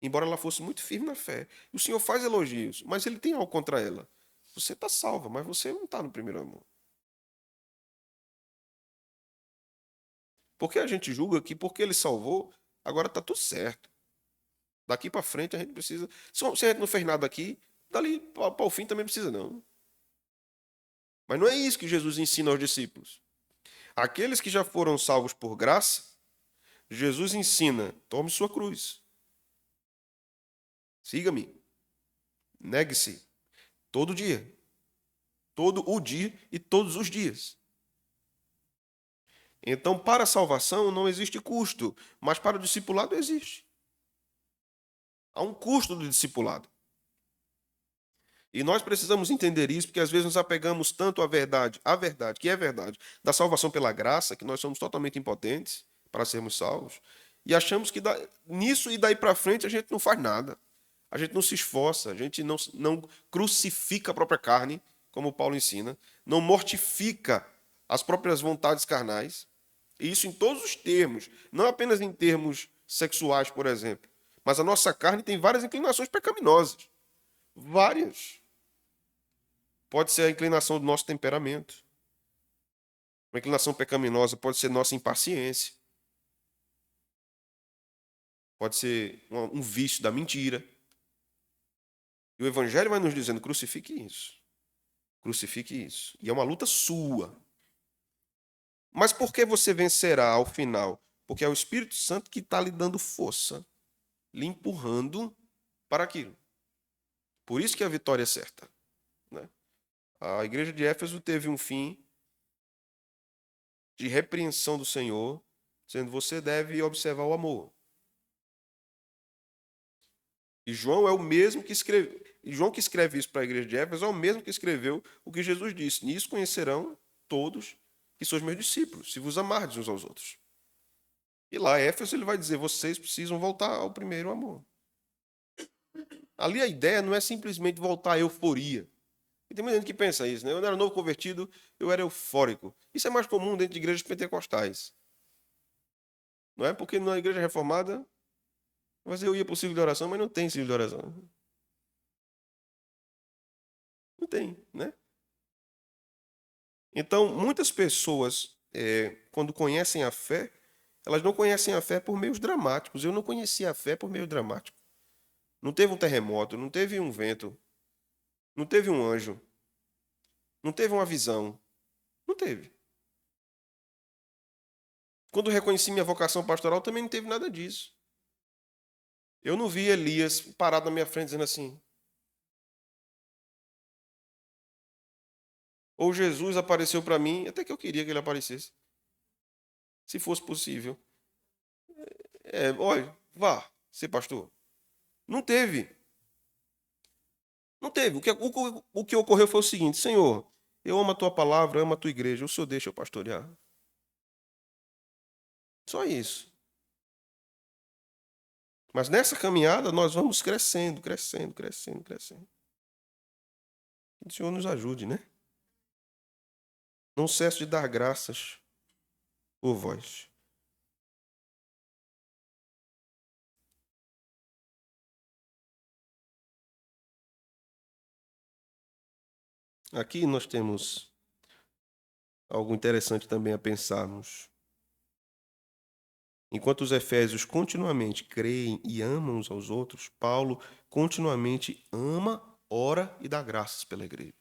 Embora ela fosse muito firme na fé. O Senhor faz elogios, mas ele tem algo contra ela. Você está salva, mas você não está no primeiro amor. Porque a gente julga que porque ele salvou, agora está tudo certo. Daqui para frente a gente precisa. Se a gente não fez nada aqui, dali para o fim também precisa, não. Mas não é isso que Jesus ensina aos discípulos. Aqueles que já foram salvos por graça, Jesus ensina: tome sua cruz, siga-me, negue-se, todo dia, todo o dia e todos os dias. Então, para a salvação não existe custo, mas para o discipulado existe. Há um custo do discipulado. E nós precisamos entender isso, porque às vezes nos apegamos tanto à verdade, que é verdade, da salvação pela graça, que nós somos totalmente impotentes para sermos salvos, e achamos que nisso e daí para frente a gente não faz nada. A gente não se esforça, a gente não crucifica a própria carne, como Paulo ensina, não mortifica as próprias vontades carnais, e isso em todos os termos, não apenas em termos sexuais, por exemplo, mas a nossa carne tem várias inclinações pecaminosas. Várias. Pode ser a inclinação do nosso temperamento. Uma inclinação pecaminosa pode ser nossa impaciência. Pode ser um vício da mentira. E o Evangelho vai nos dizendo: crucifique isso. Crucifique isso. E é uma luta sua. Mas por que você vencerá ao final? Porque é o Espírito Santo que está lhe dando força, lhe empurrando para aquilo. Por isso que a vitória é certa. Né? A igreja de Éfeso teve um fim de repreensão do Senhor, dizendo: você deve observar o amor. E João é o mesmo que escreve. E João que escreve isso para a igreja de Éfeso é o mesmo que escreveu o que Jesus disse: nisso conhecerão todos que sois meus discípulos, se vos amardes uns aos outros. E lá, Éfeso, ele vai dizer: vocês precisam voltar ao primeiro amor. Ali a ideia não é simplesmente voltar à euforia. E tem muita gente que pensa isso, né? Eu era novo convertido, eu era eufórico. Isso é mais comum dentro de igrejas pentecostais. Não é? Porque na igreja reformada, eu ia para o círculo de oração, mas não tem círculo de oração. Não tem, né? Então, muitas pessoas, quando conhecem a fé, elas não conhecem a fé por meios dramáticos. Eu não conhecia a fé por meio dramático. Não teve um terremoto, não teve um vento, não teve um anjo, não teve uma visão. Não teve. Quando eu reconheci minha vocação pastoral, também não teve nada disso. Eu não vi Elias parado na minha frente dizendo assim. Ou Jesus apareceu para mim, até que eu queria que ele aparecesse. Se fosse possível. Olha, vá ser pastor. Não teve. Não teve. O que ocorreu foi o seguinte: Senhor, eu amo a tua palavra, eu amo a tua igreja, o Senhor deixa eu pastorear. Só isso. Mas nessa caminhada nós vamos crescendo, crescendo, crescendo, crescendo. Que o Senhor nos ajude, né? Não cesso de dar graças por vós. Aqui nós temos algo interessante também a pensarmos. Enquanto os efésios continuamente creem e amam uns aos outros, Paulo continuamente ama, ora e dá graças pela igreja.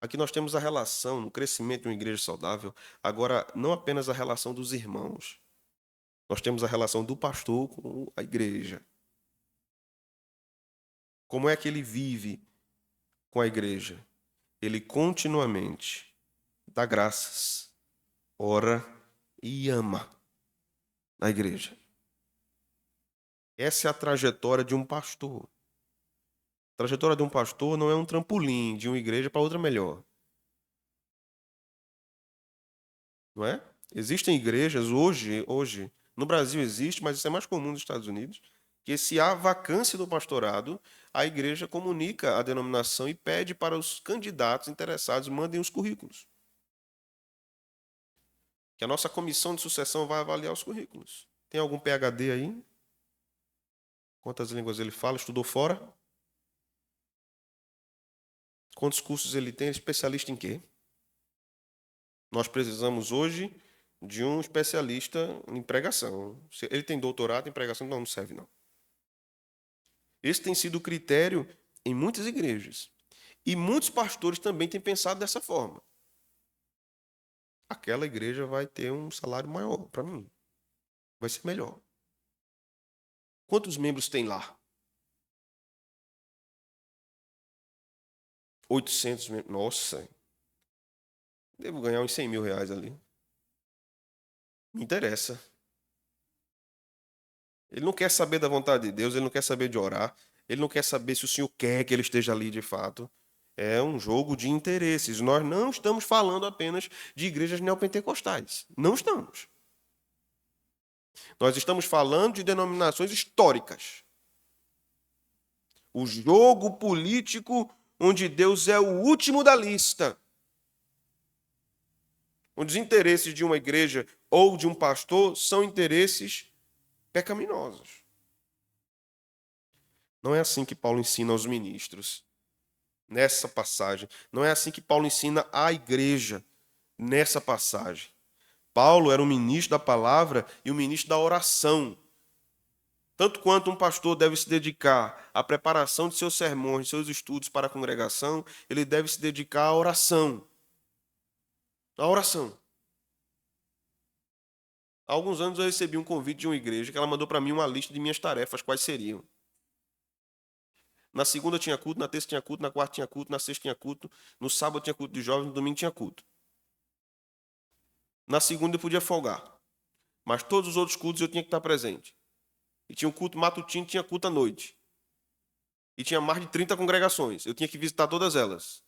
Aqui nós temos a relação, no crescimento de uma igreja saudável, agora não apenas a relação dos irmãos, nós temos a relação do pastor com a igreja. Como é que ele vive com a igreja? Ele continuamente dá graças, ora e ama a igreja. Essa é a trajetória de um pastor. A trajetória de um pastor não é um trampolim de uma igreja para outra melhor. Não é? Existem igrejas hoje, no Brasil existe, mas isso é mais comum nos Estados Unidos, que se há vacância do pastorado, a igreja comunica a denominação e pede para os candidatos interessados mandem os currículos. Que a nossa comissão de sucessão vai avaliar os currículos. Tem algum PhD aí? Quantas línguas ele fala? Estudou fora? Quantos cursos ele tem? É especialista em quê? Nós precisamos hoje de um especialista em pregação. Se ele tem doutorado em pregação, não serve, não. Esse tem sido o critério em muitas igrejas. E muitos pastores também têm pensado dessa forma. Aquela igreja vai ter um salário maior para mim. Vai ser melhor. Quantos membros tem lá? 800 membros. Nossa, devo ganhar uns 100 mil reais ali. Me interessa. Ele não quer saber da vontade de Deus, ele não quer saber de orar, ele não quer saber se o Senhor quer que ele esteja ali de fato. É um jogo de interesses. Nós não estamos falando apenas de igrejas neopentecostais. Não estamos. Nós estamos falando de denominações históricas. O jogo político onde Deus é o último da lista. Onde os interesses de uma igreja ou de um pastor são interesses pecaminosos. Não é assim que Paulo ensina aos ministros, nessa passagem. Não é assim que Paulo ensina à igreja, nessa passagem. Paulo era um ministro da palavra e um ministro da oração. Tanto quanto um pastor deve se dedicar à preparação de seus sermões, de seus estudos para a congregação, ele deve se dedicar à oração. À oração. Há alguns anos eu recebi um convite de uma igreja que ela mandou para mim uma lista de minhas tarefas, quais seriam. Na segunda tinha culto, na terça tinha culto, na quarta tinha culto, na sexta tinha culto, no sábado tinha culto de jovens, no domingo tinha culto. Na segunda eu podia folgar, mas todos os outros cultos eu tinha que estar presente. E tinha um culto matutino, tinha culto à noite. E tinha mais de 30 congregações, eu tinha que visitar todas elas.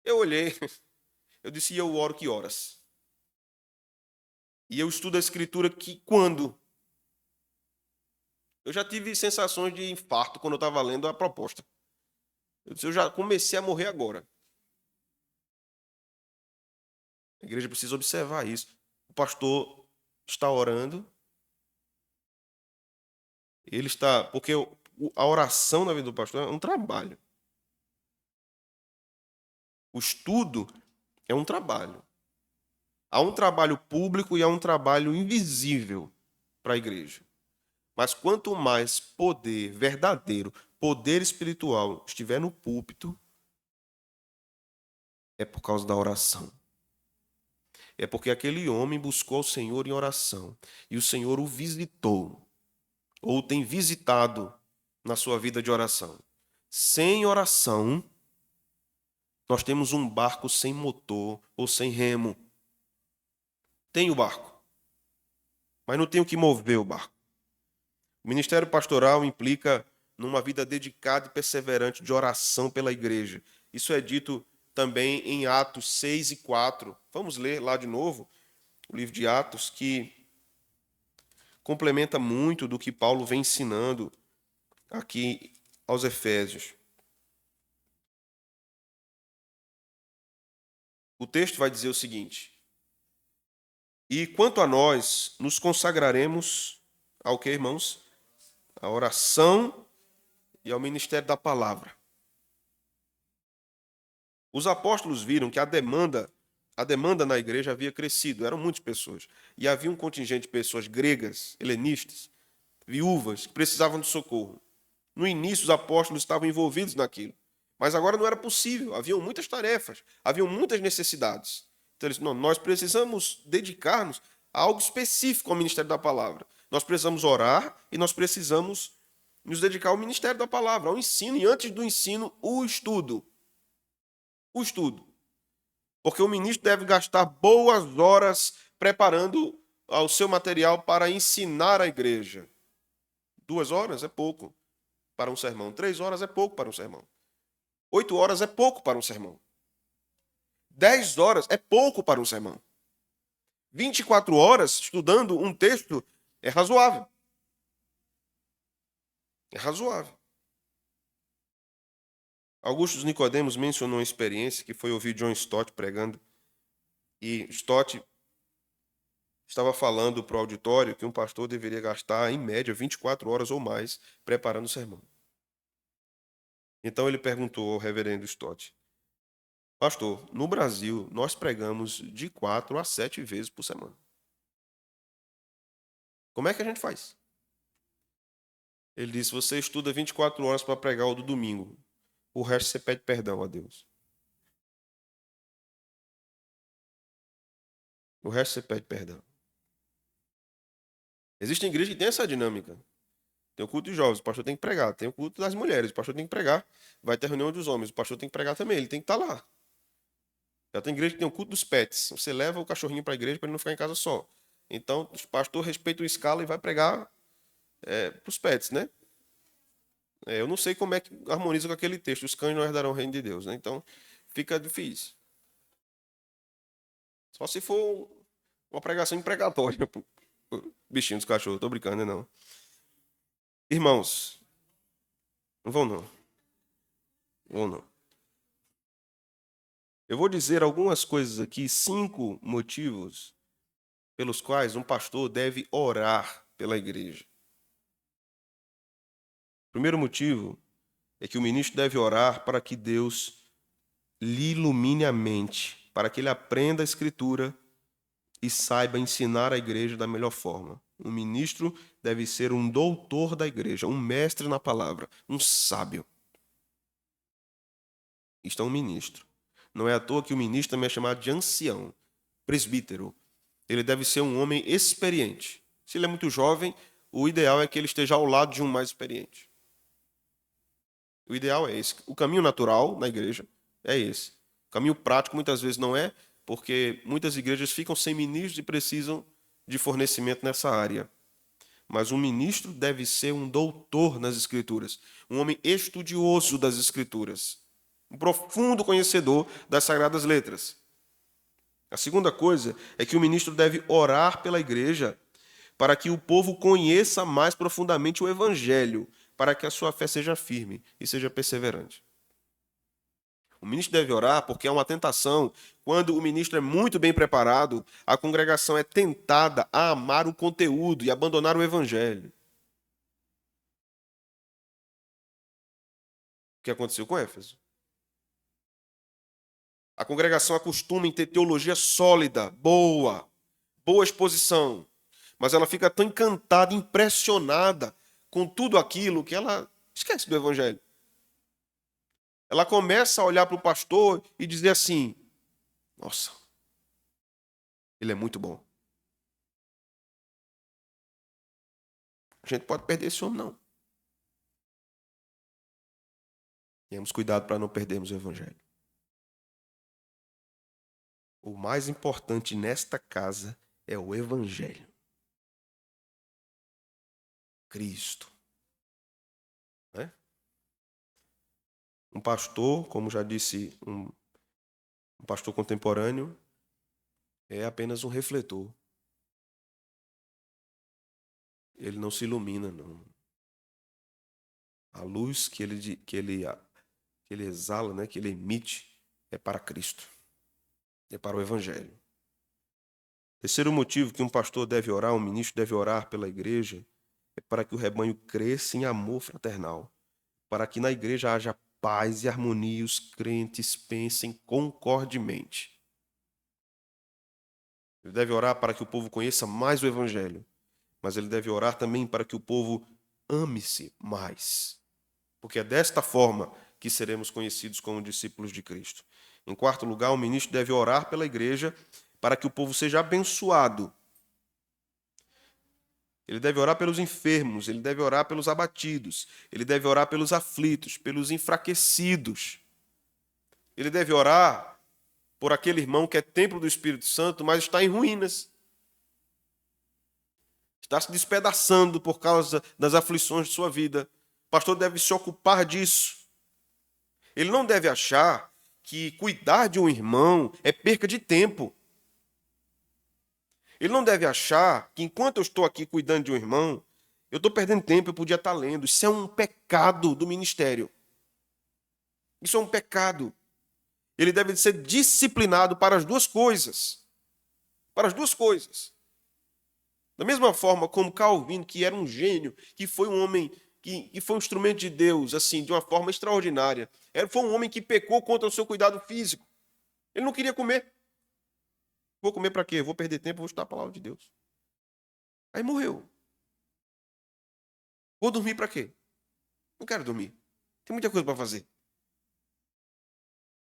Eu olhei, eu disse, e eu oro que horas? E eu estudo a escritura que quando? Eu já tive sensações de infarto quando eu estava lendo a proposta. Eu disse, eu já comecei a morrer agora. A igreja precisa observar isso. O pastor está orando. Ele está. Porque a oração na vida do pastor é um trabalho. O estudo é um trabalho. Há um trabalho público e há um trabalho invisível para a igreja. Mas quanto mais poder verdadeiro, poder espiritual estiver no púlpito, é por causa da oração. É porque aquele homem buscou o Senhor em oração e o Senhor o visitou, ou tem visitado na sua vida de oração. Sem oração, nós temos um barco sem motor ou sem remo. Tem o barco, mas não tem o que mover o barco. O ministério pastoral implica numa vida dedicada e perseverante de oração pela igreja. Isso é dito também em Atos 6 e 4. Vamos ler lá de novo o livro de Atos, que complementa muito do que Paulo vem ensinando aqui aos Efésios. O texto vai dizer o seguinte: e quanto a nós, nos consagraremos ao que, irmãos? A oração e ao ministério da palavra. Os apóstolos viram que a demanda na igreja havia crescido, eram muitas pessoas. E havia um contingente de pessoas gregas, helenistas, viúvas, que precisavam de socorro. No início, os apóstolos estavam envolvidos naquilo. Mas agora não era possível, haviam muitas tarefas, haviam muitas necessidades. Então, eles disseram, não, nós precisamos dedicar-nos a algo específico ao ministério da palavra. Nós precisamos orar e nós precisamos nos dedicar ao ministério da palavra, ao ensino, e antes do ensino, o estudo. O estudo. Porque o ministro deve gastar boas horas preparando o seu material para ensinar a igreja. 2 horas é pouco para um sermão. 3 horas é pouco para um sermão. 8 horas é pouco para um sermão. 10 horas é pouco para um sermão. 24 horas estudando um texto é razoável. É razoável. Augusto Nicodemos mencionou uma experiência que foi ouvir John Stott pregando. E Stott estava falando para o auditório que um pastor deveria gastar, em média, 24 horas ou mais preparando o sermão. Então ele perguntou ao reverendo Stott: Pastor, no Brasil, nós pregamos de 4 a 7 vezes por semana. Como é que a gente faz? Ele disse, você estuda 24 horas para pregar o do domingo. O resto você pede perdão a Deus. O resto você pede perdão. Existem igrejas que têm essa dinâmica. Tem o culto de jovens, o pastor tem que pregar. Tem o culto das mulheres, o pastor tem que pregar. Vai ter reunião dos homens, o pastor tem que pregar também. Ele tem que estar lá. Já tem igreja que tem o culto dos pets. Você leva o cachorrinho para a igreja para ele não ficar em casa só. Então, o pastor respeita o escala e vai pregar para os pets, né? Eu não sei como é que harmoniza com aquele texto. Os cães não herdarão o reino de Deus, né? Então, fica difícil. Só se for uma pregação impregatória pro bichinho dos cachorros. Tô brincando, né, não. Irmãos, não vão não. Vão não. Eu vou dizer algumas coisas aqui, 5 motivos pelos quais um pastor deve orar pela igreja. O primeiro motivo é que o ministro deve orar para que Deus lhe ilumine a mente, para que ele aprenda a Escritura e saiba ensinar a igreja da melhor forma. Um ministro deve ser um doutor da igreja, um mestre na palavra, um sábio. Isto é um ministro. Não é à toa que o ministro também é chamado de ancião, presbítero. Ele deve ser um homem experiente. Se ele é muito jovem, o ideal é que ele esteja ao lado de um mais experiente. O ideal é esse. O caminho natural na igreja é esse. O caminho prático muitas vezes não é, porque muitas igrejas ficam sem ministros e precisam de fornecimento nessa área. Mas um ministro deve ser um doutor nas Escrituras, um homem estudioso das Escrituras, um profundo conhecedor das Sagradas Letras. A segunda coisa é que o ministro deve orar pela igreja para que o povo conheça mais profundamente o Evangelho, para que a sua fé seja firme e seja perseverante. O ministro deve orar porque é uma tentação. Quando o ministro é muito bem preparado, a congregação é tentada a amar o conteúdo e abandonar o Evangelho. O que aconteceu com Éfeso? A congregação acostuma em ter teologia sólida, boa exposição, mas ela fica tão encantada, impressionada com tudo aquilo que ela esquece do Evangelho. Ela começa a olhar para o pastor e dizer assim, nossa, ele é muito bom. A gente pode perder esse homem, não. Tenhamos cuidado para não perdermos o Evangelho. O mais importante nesta casa é o Evangelho. Cristo. Né? Um pastor, como já disse um pastor contemporâneo, é apenas um refletor. Ele não se ilumina, não. A luz que ele exala, né, que ele emite, é para Cristo. É para o Evangelho. Terceiro motivo que um pastor deve orar, um ministro deve orar pela igreja, é para que o rebanho cresça em amor fraternal, para que na igreja haja paz e harmonia e os crentes pensem concordemente. Ele deve orar para que o povo conheça mais o Evangelho, mas ele deve orar também para que o povo ame-se mais, porque é desta forma que seremos conhecidos como discípulos de Cristo. Em quarto lugar, o ministro deve orar pela igreja para que o povo seja abençoado. Ele deve orar pelos enfermos, ele deve orar pelos abatidos, ele deve orar pelos aflitos, pelos enfraquecidos. Ele deve orar por aquele irmão que é templo do Espírito Santo, mas está em ruínas. Está se despedaçando por causa das aflições de sua vida. O pastor deve se ocupar disso. Ele não deve achar que cuidar de um irmão é perca de tempo. Ele não deve achar que enquanto eu estou aqui cuidando de um irmão, eu estou perdendo tempo, eu podia estar lendo. Isso é um pecado do ministério. Isso é um pecado. Ele deve ser disciplinado para as duas coisas. Para as duas coisas. Da mesma forma como Calvino, que era um gênio, que foi um homem que foi um instrumento de Deus, assim, de uma forma extraordinária. Foi um homem que pecou contra o seu cuidado físico. Ele não queria comer. Vou comer para quê? Vou perder tempo, vou estudar a palavra de Deus. Aí morreu. Vou dormir para quê? Não quero dormir. Tem muita coisa para fazer.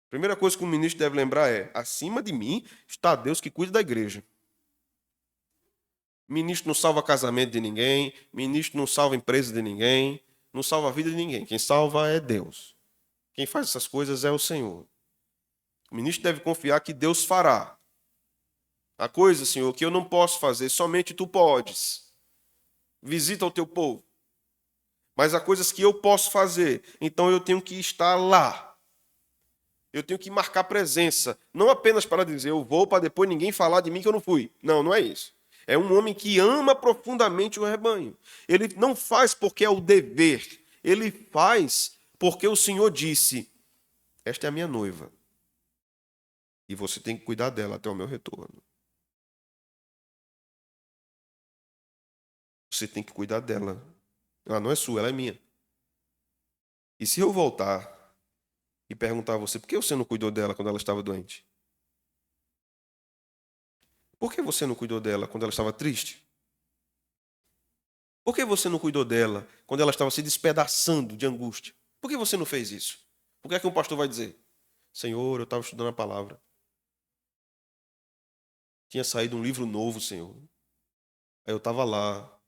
Primeira coisa que o ministro deve lembrar é: acima de mim está Deus que cuida da igreja. Ministro não salva casamento de ninguém, ministro não salva empresa de ninguém, não salva a vida de ninguém. Quem salva é Deus. Quem faz essas coisas é o Senhor. O ministro deve confiar que Deus fará. A coisa, Senhor, que eu não posso fazer, somente tu podes. Visita o teu povo. Mas há coisas que eu posso fazer, então eu tenho que estar lá. Eu tenho que marcar presença, não apenas para dizer eu vou para depois ninguém falar de mim que eu não fui. Não, não é isso. É um homem que ama profundamente o rebanho. Ele não faz porque é o dever. Ele faz porque o Senhor disse: esta é a minha noiva. E você tem que cuidar dela até o meu retorno. Você tem que cuidar dela. Ela não é sua, ela é minha. E se eu voltar e perguntar a você, por que você não cuidou dela quando ela estava doente? Por que você não cuidou dela quando ela estava triste? Por que você não cuidou dela quando ela estava se despedaçando de angústia? Por que você não fez isso? Por que é que um pastor vai dizer: Senhor, eu estava estudando a palavra. Tinha saído um livro novo, Senhor. Aí eu estava lá,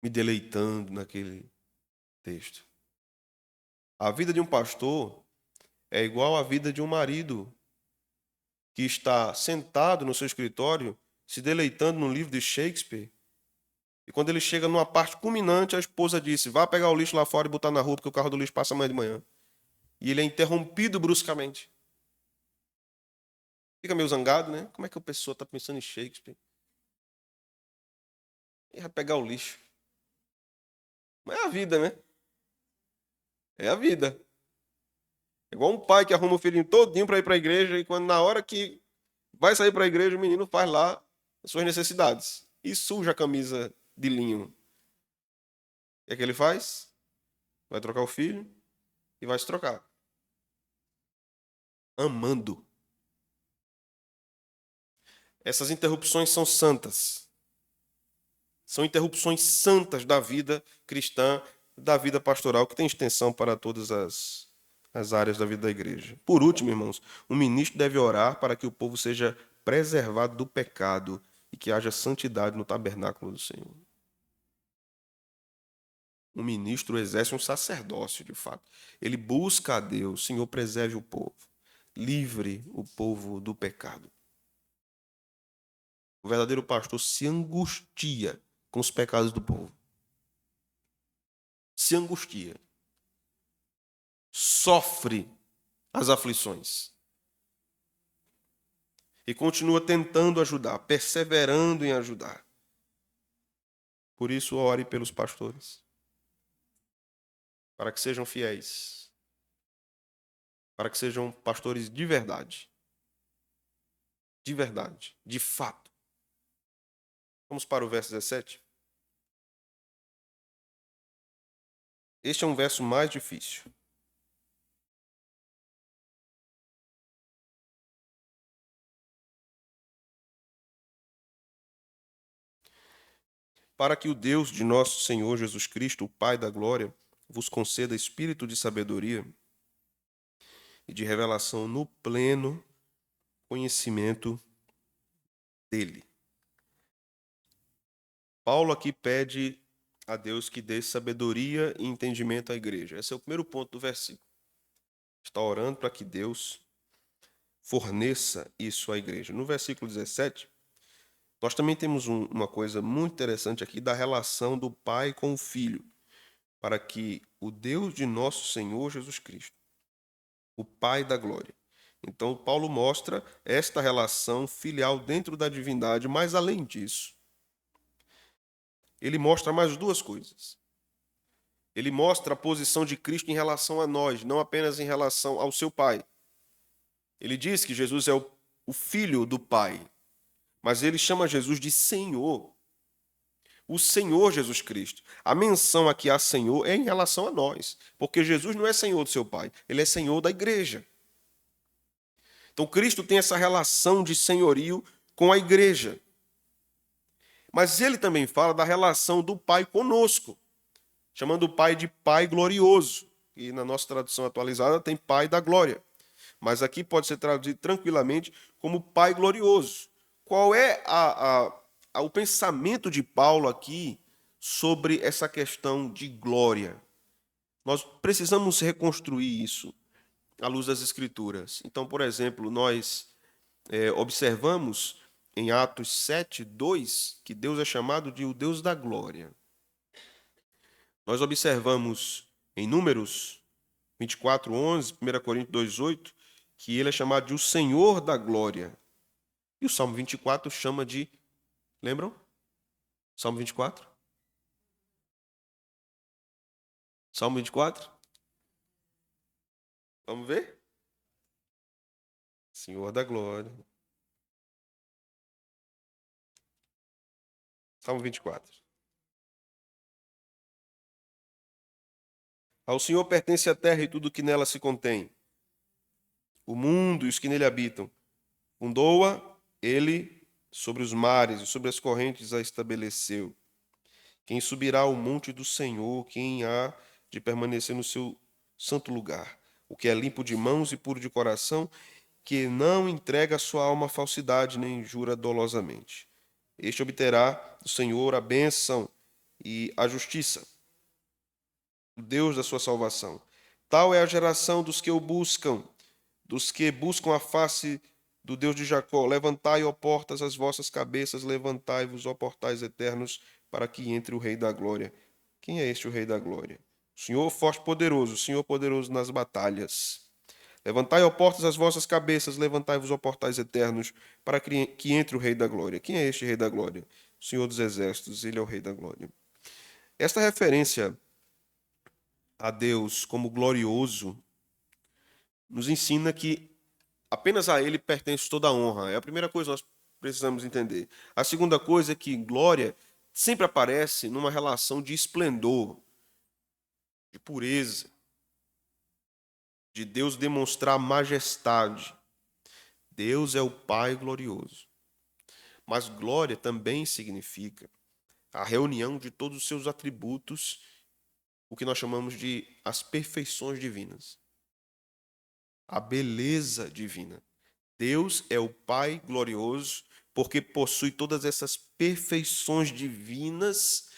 me deleitando naquele texto. A vida de um pastor é igual à vida de um marido que está sentado no seu escritório, se deleitando no livro de Shakespeare. E quando ele chega numa parte culminante, a esposa disse: vá pegar o lixo lá fora e botar na rua, porque o carro do lixo passa amanhã de manhã. E ele é interrompido bruscamente. Fica meio zangado, né? Como é que a pessoa está pensando em Shakespeare? E vai pegar o lixo. Mas é a vida, né? É a vida. É igual um pai que arruma o filhinho todinho para ir para a igreja e quando na hora que vai sair para a igreja, o menino faz lá as suas necessidades. E suja a camisa de linho. O que é que ele faz? Vai trocar o filho e vai se trocar. Amando. Essas interrupções são santas. São interrupções santas da vida cristã, da vida pastoral, que tem extensão para todas as áreas da vida da igreja. Por último, irmãos, o ministro deve orar para que o povo seja preservado do pecado e que haja santidade no tabernáculo do Senhor. O ministro exerce um sacerdócio, de fato. Ele busca a Deus: Senhor, preserve o povo, livre o povo do pecado. O verdadeiro pastor se angustia com os pecados do povo. Se angustia. Sofre as aflições. E continua tentando ajudar, perseverando em ajudar. Por isso, ore pelos pastores. Para que sejam fiéis. Para que sejam pastores de verdade. De verdade. De fato. Vamos para o verso 17. Este é um verso mais difícil. Para que o Deus de nosso Senhor Jesus Cristo, o Pai da glória, vos conceda espírito de sabedoria e de revelação no pleno conhecimento dele. Paulo aqui pede a Deus que dê sabedoria e entendimento à igreja. Esse é o primeiro ponto do versículo. Está orando para que Deus forneça isso à igreja. No versículo 17, nós também temos uma coisa muito interessante aqui da relação do Pai com o Filho, para que o Deus de nosso Senhor Jesus Cristo, o Pai da glória. Então, Paulo mostra esta relação filial dentro da divindade, mas além disso, ele mostra mais duas coisas. Ele mostra a posição de Cristo em relação a nós, não apenas em relação ao seu Pai. Ele diz que Jesus é o Filho do Pai, mas ele chama Jesus de Senhor. O Senhor Jesus Cristo. A menção aqui a Senhor é em relação a nós, porque Jesus não é Senhor do seu Pai, ele é Senhor da igreja. Então, Cristo tem essa relação de senhorio com a igreja. Mas ele também fala da relação do Pai conosco, chamando o Pai de Pai glorioso. E na nossa tradução atualizada tem Pai da glória. Mas aqui pode ser traduzido tranquilamente como Pai glorioso. Qual é o pensamento de Paulo aqui sobre essa questão de glória? Nós precisamos reconstruir isso à luz das Escrituras. Então, por exemplo, nós observamos em Atos 7:2 que Deus é chamado de o Deus da glória. Nós observamos em Números 24:11, 1 Coríntios 2:8, que ele é chamado de o Senhor da glória. E o Salmo 24 chama de... Lembram? Salmo 24? Salmo 24? Vamos ver? Senhor da glória. Salmo 24. Ao Senhor pertence a terra e tudo que nela se contém, o mundo e os que nele habitam. Fundou-a ele sobre os mares e sobre as correntes a estabeleceu. Quem subirá ao monte do Senhor, quem há de permanecer no seu santo lugar? O que é limpo de mãos e puro de coração, que não entrega a sua alma à falsidade, nem jura dolosamente. Este obterá do Senhor a bênção e a justiça, o Deus da sua salvação. Tal é a geração dos que o buscam, dos que buscam a face do Deus de Jacó. Levantai, ó portas, as vossas cabeças, levantai-vos, ó portais eternos, para que entre o Rei da Glória. Quem é este o Rei da Glória? O Senhor forte e poderoso, o Senhor poderoso nas batalhas. Levantai, ó portas, as vossas cabeças, levantai-vos, ó portais eternos, para que entre o Rei da Glória. Quem é este Rei da Glória? O Senhor dos Exércitos, ele é o Rei da Glória. Esta referência a Deus como glorioso nos ensina que apenas a ele pertence toda a honra. É a primeira coisa que nós precisamos entender. A segunda coisa é que glória sempre aparece numa relação de esplendor, de pureza, de Deus demonstrar majestade. Deus é o Pai glorioso. Mas glória também significa a reunião de todos os seus atributos, o que nós chamamos de as perfeições divinas. A beleza divina. Deus é o Pai glorioso porque possui todas essas perfeições divinas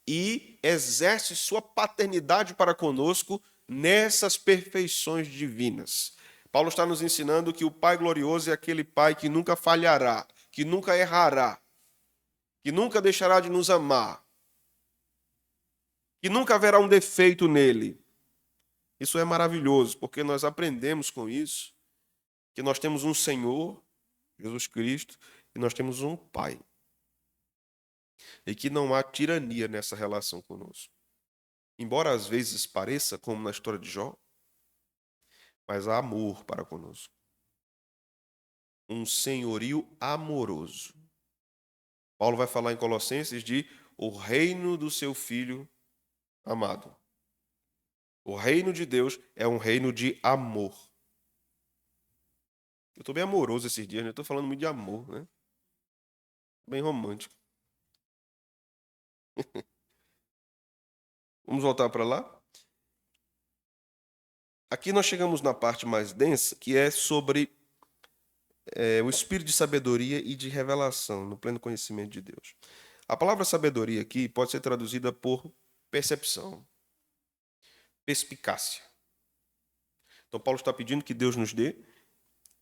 e exerce sua paternidade para conosco nessas perfeições divinas. Paulo está nos ensinando que o Pai glorioso é aquele Pai que nunca falhará, que nunca errará, que nunca deixará de nos amar, que nunca haverá um defeito nele. Isso é maravilhoso, porque nós aprendemos com isso que nós temos um Senhor, Jesus Cristo, e nós temos um Pai. E que não há tirania nessa relação conosco. Embora às vezes pareça, como na história de Jó, mas há amor para conosco. Um senhorio amoroso. Paulo vai falar em Colossenses de o reino do seu Filho amado. O reino de Deus é um reino de amor. Eu estou bem amoroso esses dias, né? Estou falando muito de amor, né? Bem romântico. Vamos voltar para lá? Aqui nós chegamos na parte mais densa, que é sobre o espírito de sabedoria e de revelação, no pleno conhecimento de Deus. A palavra sabedoria aqui pode ser traduzida por percepção, perspicácia. Então, Paulo está pedindo que Deus nos dê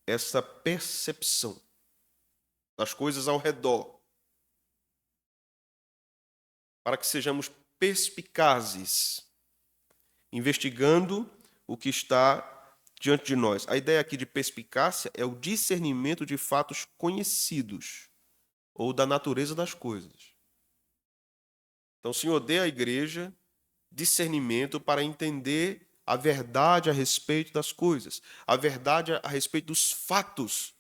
essa percepção das coisas ao redor, para que sejamos perspicazes, investigando o que está diante de nós. A ideia aqui de perspicácia é o discernimento de fatos conhecidos ou da natureza das coisas. Então, o Senhor dê à igreja discernimento para entender a verdade a respeito das coisas, a verdade a respeito dos fatos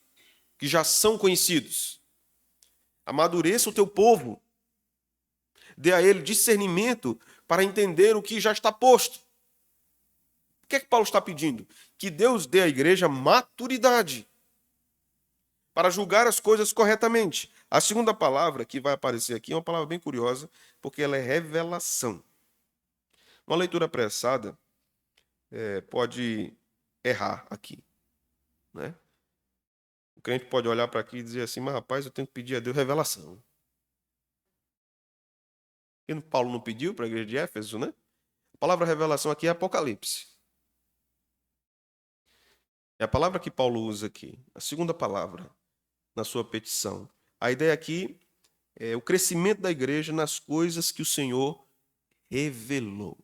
que já são conhecidos. Amadureça o teu povo. Dê a ele discernimento para entender o que já está posto. O que é que Paulo está pedindo? Que Deus dê à igreja maturidade para julgar as coisas corretamente. A segunda palavra que vai aparecer aqui é uma palavra bem curiosa, porque ela é revelação. Uma leitura apressada pode errar aqui, né? O crente pode olhar para aqui e dizer assim, mas rapaz, eu tenho que pedir a Deus revelação. E Paulo não pediu para a igreja de Éfeso, né? A palavra revelação aqui é Apocalipse. É a palavra que Paulo usa aqui, a segunda palavra na sua petição. A ideia aqui é o crescimento da igreja nas coisas que o Senhor revelou.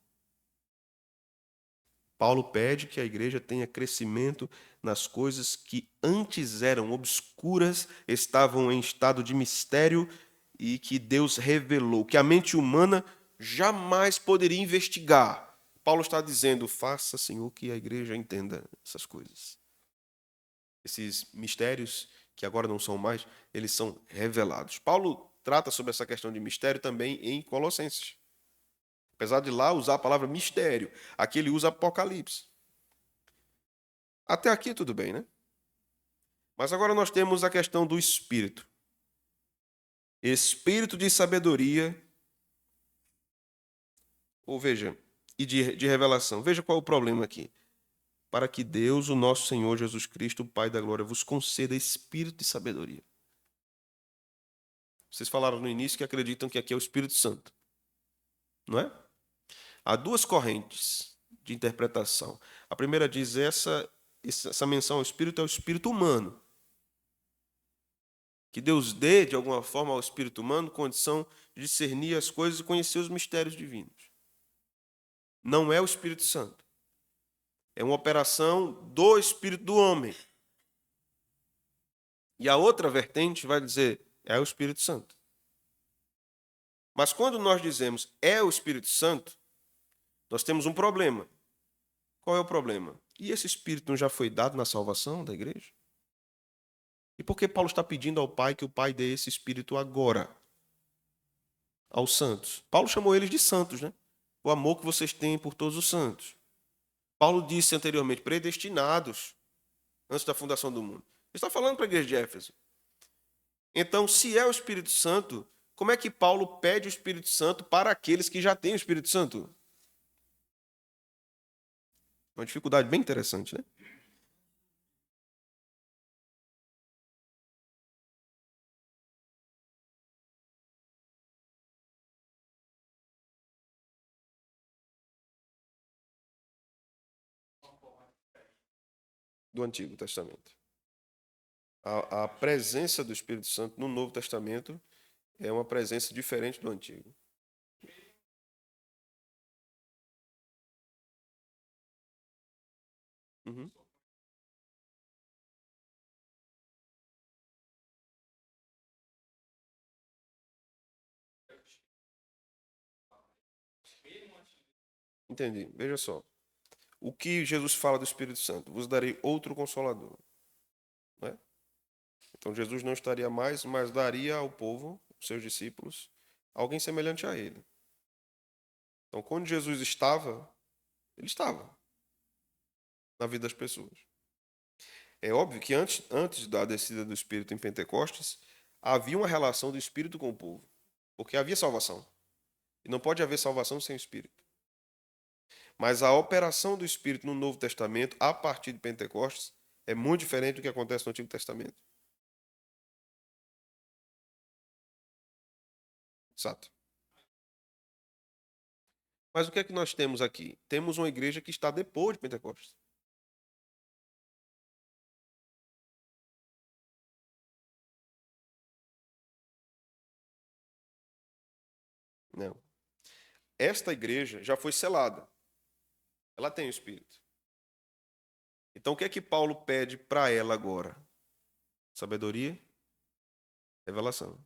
Paulo pede que a igreja tenha crescimento nas coisas que antes eram obscuras, estavam em estado de mistério e que Deus revelou, que a mente humana jamais poderia investigar. Paulo está dizendo: faça, Senhor, que a igreja entenda essas coisas. Esses mistérios, que agora não são mais, eles são revelados. Paulo trata sobre essa questão de mistério também em Colossenses. Apesar de lá usar a palavra mistério, aqui ele usa Apocalipse. Até aqui tudo bem, né? Mas agora nós temos a questão do Espírito. Espírito de sabedoria, ou veja, e de revelação. Veja qual é o problema aqui. Para que Deus, o nosso Senhor Jesus Cristo, o Pai da glória, vos conceda espírito de sabedoria. Vocês falaram no início que acreditam que aqui é o Espírito Santo, não é? Há duas correntes de interpretação. A primeira diz essa menção ao Espírito é o Espírito humano. Que Deus dê, de alguma forma, ao Espírito humano condição de discernir as coisas e conhecer os mistérios divinos. Não é o Espírito Santo. É uma operação do Espírito do homem. E a outra vertente vai dizer, é o Espírito Santo. Mas quando nós dizemos é o Espírito Santo, nós temos um problema. Qual é o problema? E esse Espírito não já foi dado na salvação da igreja? E por que Paulo está pedindo ao Pai que o Pai dê esse Espírito agora aos santos? Paulo chamou eles de santos, né? O amor que vocês têm por todos os santos. Paulo disse anteriormente, predestinados antes da fundação do mundo. Ele está falando para a igreja de Éfeso. Então, se é o Espírito Santo, como é que Paulo pede o Espírito Santo para aqueles que já têm o Espírito Santo? Uma dificuldade bem interessante, né? Do Antigo Testamento. A presença do Espírito Santo no Novo Testamento é uma presença diferente do Antigo. Uhum. Entendi. Veja só. O que Jesus fala do Espírito Santo? Vos darei outro consolador. Né? Então Jesus não estaria mais, mas daria ao povo, seus discípulos, alguém semelhante a ele. Então, quando Jesus estava, ele estava na vida das pessoas. É óbvio que antes da descida do Espírito em Pentecostes, havia uma relação do Espírito com o povo, porque havia salvação. E não pode haver salvação sem o Espírito. Mas a operação do Espírito no Novo Testamento, a partir de Pentecostes, é muito diferente do que acontece no Antigo Testamento. Exato. Mas o que é que nós temos aqui? Temos uma igreja que está depois de Pentecostes. Não. Esta igreja já foi selada. Ela tem o Espírito. Então, o que é que Paulo pede para ela agora? Sabedoria, revelação.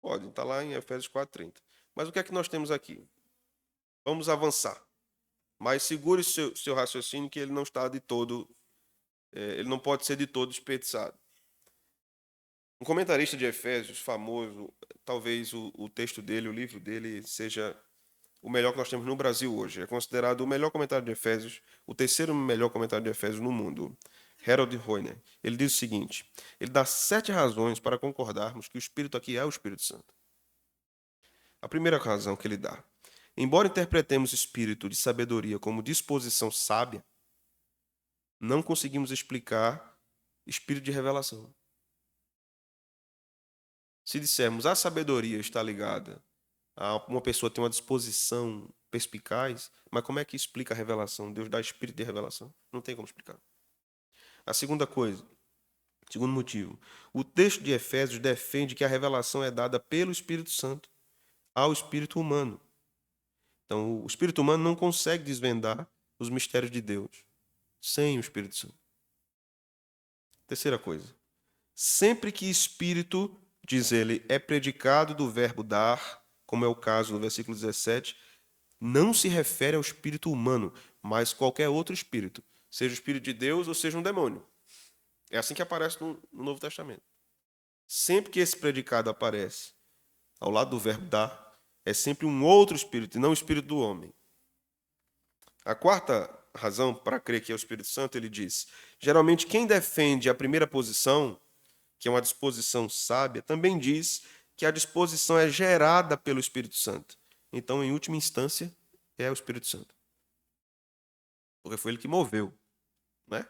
Pode, está lá em Efésios 4:30. Mas o que é que nós temos aqui? Vamos avançar. Mas segure seu raciocínio que ele não está de todo, ele não pode ser de todo desperdiçado. Um comentarista de Efésios, famoso, talvez o texto dele, o livro dele, seja o melhor que nós temos no Brasil hoje. É considerado o melhor comentário de Efésios, o terceiro melhor comentário de Efésios no mundo. Harold Hoyner. Ele diz o seguinte: ele dá 7 razões para concordarmos que o Espírito aqui é o Espírito Santo. A primeira razão que ele dá: embora interpretemos espírito de sabedoria como disposição sábia, não conseguimos explicar espírito de revelação. Se dissermos a sabedoria está ligada a uma pessoa ter uma disposição perspicaz, mas como é que explica a revelação? Deus dá espírito de revelação? Não tem como explicar. A segunda coisa, segundo motivo, o texto de Efésios defende que a revelação é dada pelo Espírito Santo ao espírito humano. Então, o espírito humano não consegue desvendar os mistérios de Deus sem o Espírito Santo. Terceira coisa, sempre que espírito, diz ele, é predicado do verbo dar, como é o caso no versículo 17, não se refere ao espírito humano, mas qualquer outro espírito, seja o espírito de Deus ou seja um demônio. É assim que aparece no Novo Testamento. Sempre que esse predicado aparece ao lado do verbo dar, é sempre um outro espírito, e não o espírito do homem. A quarta razão para crer que é o Espírito Santo, ele diz: geralmente quem defende a primeira posição, que é uma disposição sábia, também diz que a disposição é gerada pelo Espírito Santo. Então, em última instância, é o Espírito Santo. Porque foi ele que moveu, né?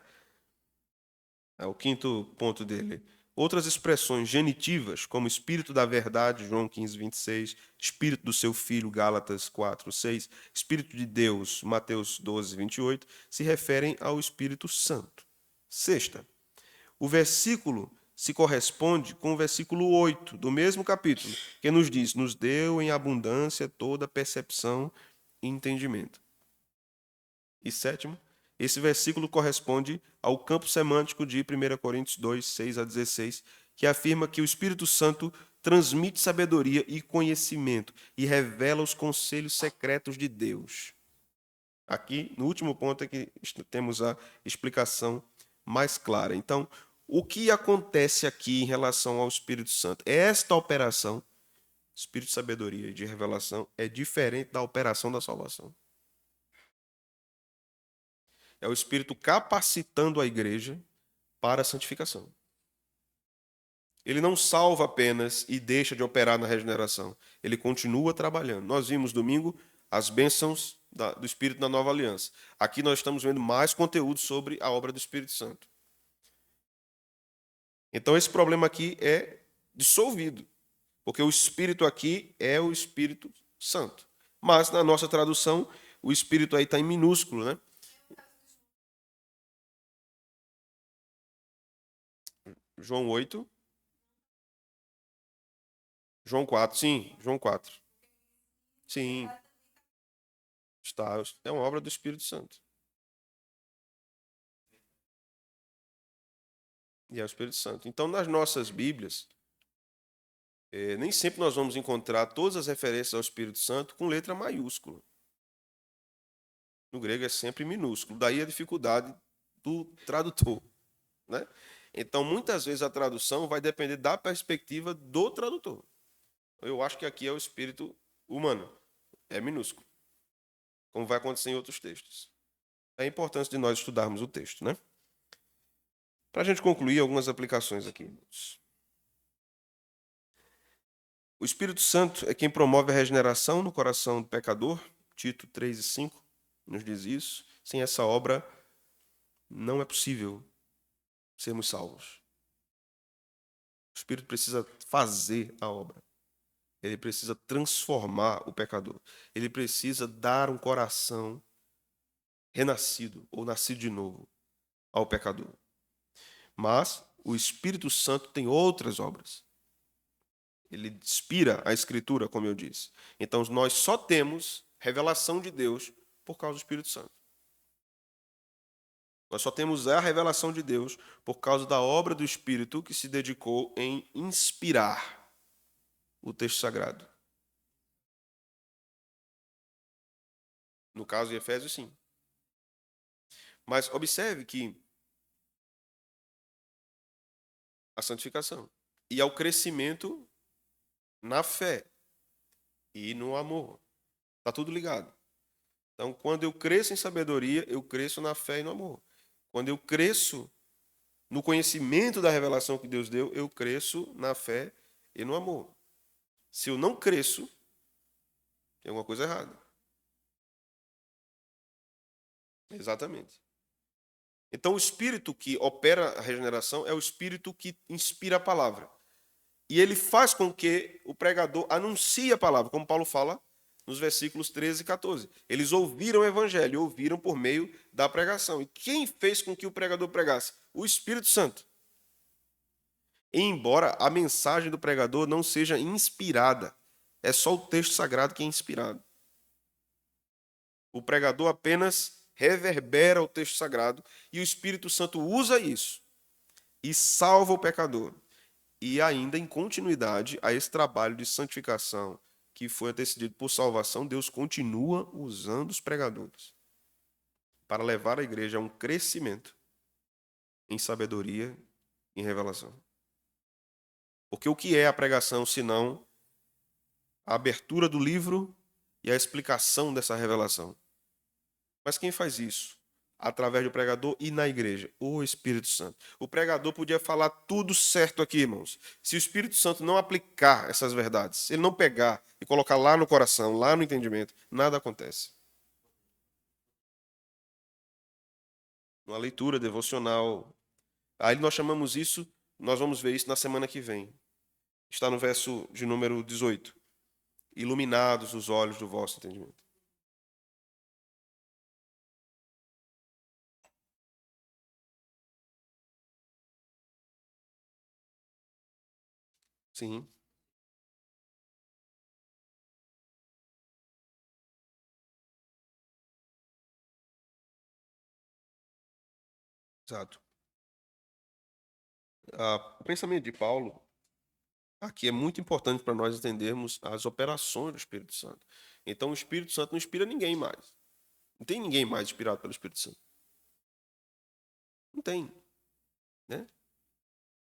É o quinto ponto dele. Outras expressões genitivas, como Espírito da Verdade, João 15, 26, Espírito do seu Filho, Gálatas 4, 6, Espírito de Deus, Mateus 12, 28, se referem ao Espírito Santo. Sexta, o versículo se corresponde com o versículo 8 do mesmo capítulo, que nos diz: nos deu em abundância toda percepção e entendimento. E sétimo, esse versículo corresponde ao campo semântico de 1 Coríntios 2, 6 a 16, que afirma que o Espírito Santo transmite sabedoria e conhecimento e revela os conselhos secretos de Deus. Aqui, no último ponto, é que temos a explicação mais clara. Então, o que acontece aqui em relação ao Espírito Santo? Esta operação, Espírito de sabedoria e de revelação, é diferente da operação da salvação. É o Espírito capacitando a igreja para a santificação. Ele não salva apenas e deixa de operar na regeneração. Ele continua trabalhando. Nós vimos domingo as bênçãos do Espírito na nova aliança. Aqui nós estamos vendo mais conteúdo sobre a obra do Espírito Santo. Então esse problema aqui é dissolvido, porque o Espírito aqui é o Espírito Santo. Mas na nossa tradução, o Espírito aí está em minúsculo, né? João 8. João 4, sim, João 4. Sim, está, é uma obra do Espírito Santo. E é o Espírito Santo. Então, nas nossas Bíblias, nem sempre nós vamos encontrar todas as referências ao Espírito Santo com letra maiúscula. No grego é sempre minúsculo. Daí a dificuldade do tradutor, né? Então, muitas vezes a tradução vai depender da perspectiva do tradutor. Eu acho que aqui é o espírito humano, é minúsculo, como vai acontecer em outros textos. É a importância de nós estudarmos o texto, né? Para a gente concluir, algumas aplicações aqui. O Espírito Santo é quem promove a regeneração no coração do pecador. Tito 3 e 5 nos diz isso. Sem essa obra, não é possível sermos salvos. O Espírito precisa fazer a obra. Ele precisa transformar o pecador. Ele precisa dar um coração renascido ou nascido de novo ao pecador. Mas o Espírito Santo tem outras obras. Ele inspira a Escritura, como eu disse. Então, nós só temos revelação de Deus por causa do Espírito Santo. Nós só temos a revelação de Deus por causa da obra do Espírito que se dedicou em inspirar o texto sagrado. No caso de Efésios, sim. Mas observe que a santificação e ao crescimento na fé e no amor. Está tudo ligado. Então, quando eu cresço em sabedoria, eu cresço na fé e no amor. Quando eu cresço no conhecimento da revelação que Deus deu, eu cresço na fé e no amor. Se eu não cresço, tem alguma coisa errada. Exatamente. Então, o espírito que opera a regeneração é o espírito que inspira a palavra. E ele faz com que o pregador anuncie a palavra, como Paulo fala nos versículos 13 e 14. Eles ouviram o evangelho, ouviram por meio da pregação. E quem fez com que o pregador pregasse? O Espírito Santo. E embora a mensagem do pregador não seja inspirada, é só o texto sagrado que é inspirado. O pregador apenas reverbera o texto sagrado e o Espírito Santo usa isso e salva o pecador. E ainda em continuidade a esse trabalho de santificação que foi antecedido por salvação, Deus continua usando os pregadores para levar a igreja a um crescimento em sabedoria e em revelação. Porque o que é a pregação senão a abertura do livro e a explicação dessa revelação? Mas quem faz isso? Através do pregador e na igreja, o Espírito Santo. O pregador podia falar tudo certo aqui, irmãos. Se o Espírito Santo não aplicar essas verdades, se ele não pegar e colocar lá no coração, lá no entendimento, nada acontece. Uma leitura devocional. Aí nós chamamos isso, nós vamos ver isso na semana que vem. Está no verso de número 18. Iluminados os olhos do vosso entendimento. Sim, exato. O pensamento de Paulo aqui é muito importante para nós entendermos as operações do Espírito Santo. Então, o Espírito Santo não inspira ninguém mais. Não tem ninguém mais inspirado pelo Espírito Santo. Não tem, né?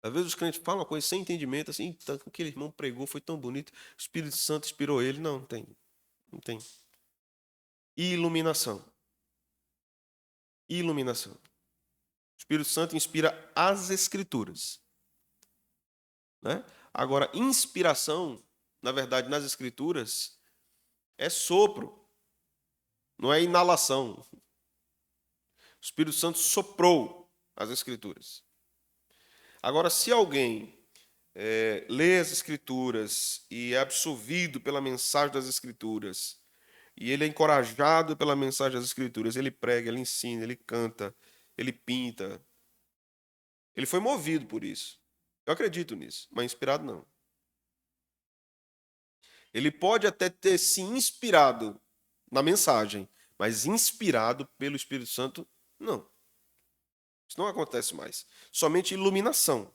Às vezes os crentes falam uma coisa sem entendimento, assim, tanto que aquele irmão pregou, foi tão bonito, o Espírito Santo inspirou ele. Não, não tem. Não tem. Iluminação. Iluminação. O Espírito Santo inspira as Escrituras, né? Agora, inspiração, na verdade, nas Escrituras, é sopro, não é inalação. O Espírito Santo soprou as Escrituras. Agora, se alguém lê as Escrituras e é absolvido pela mensagem das Escrituras, e ele é encorajado pela mensagem das Escrituras, ele prega, ele ensina, ele canta, ele pinta, ele foi movido por isso. Eu acredito nisso, mas inspirado não. Ele pode até ter se inspirado na mensagem, mas inspirado pelo Espírito Santo, não. Isso não acontece mais. Somente iluminação.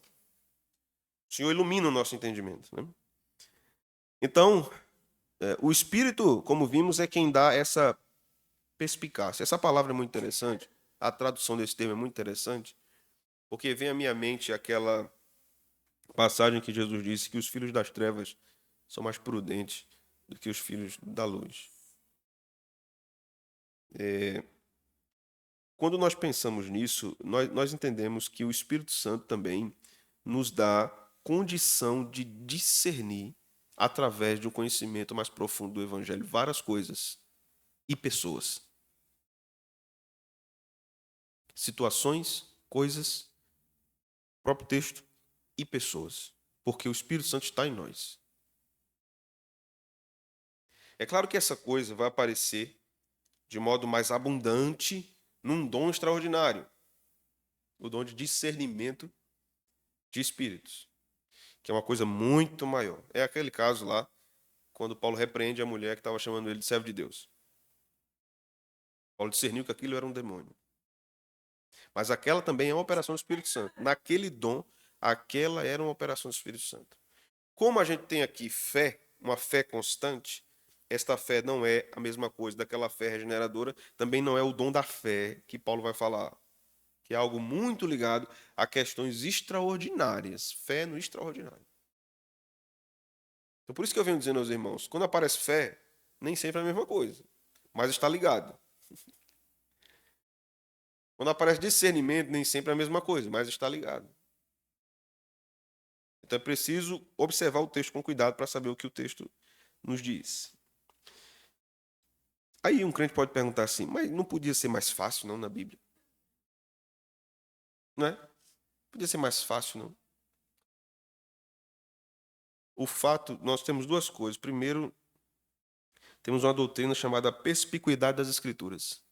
O Senhor ilumina o nosso entendimento, né? Então, o Espírito, como vimos, é quem dá essa perspicácia. Essa palavra é muito interessante. A tradução desse termo é muito interessante, porque vem à minha mente aquela passagem que Jesus disse que os filhos das trevas são mais prudentes do que os filhos da luz. Quando nós pensamos nisso, nós entendemos que o Espírito Santo também nos dá condição de discernir, através de um conhecimento mais profundo do Evangelho, várias coisas e pessoas. Situações, coisas, próprio texto e pessoas. Porque o Espírito Santo está em nós. É claro que essa coisa vai aparecer de modo mais abundante num dom extraordinário, o dom de discernimento de espíritos, que é uma coisa muito maior. É aquele caso lá, quando Paulo repreende a mulher que estava chamando ele de servo de Deus. Paulo discerniu que aquilo era um demônio. Mas aquela também é uma operação do Espírito Santo. Naquele dom, aquela era uma operação do Espírito Santo. Como a gente tem aqui fé, uma fé constante, esta fé não é a mesma coisa daquela fé regeneradora, também não é o dom da fé que Paulo vai falar, que é algo muito ligado a questões extraordinárias, fé no extraordinário. Então, por isso que eu venho dizendo aos irmãos, quando aparece fé, nem sempre é a mesma coisa, mas está ligado. Quando aparece discernimento, nem sempre é a mesma coisa, mas está ligado. Então é preciso observar o texto com cuidado para saber o que o texto nos diz. Aí um crente pode perguntar assim, mas não podia ser mais fácil, não, na Bíblia? Não é? Podia ser mais fácil, não? O fato, nós temos duas coisas. Primeiro, temos uma doutrina chamada perspicuidade das Escrituras,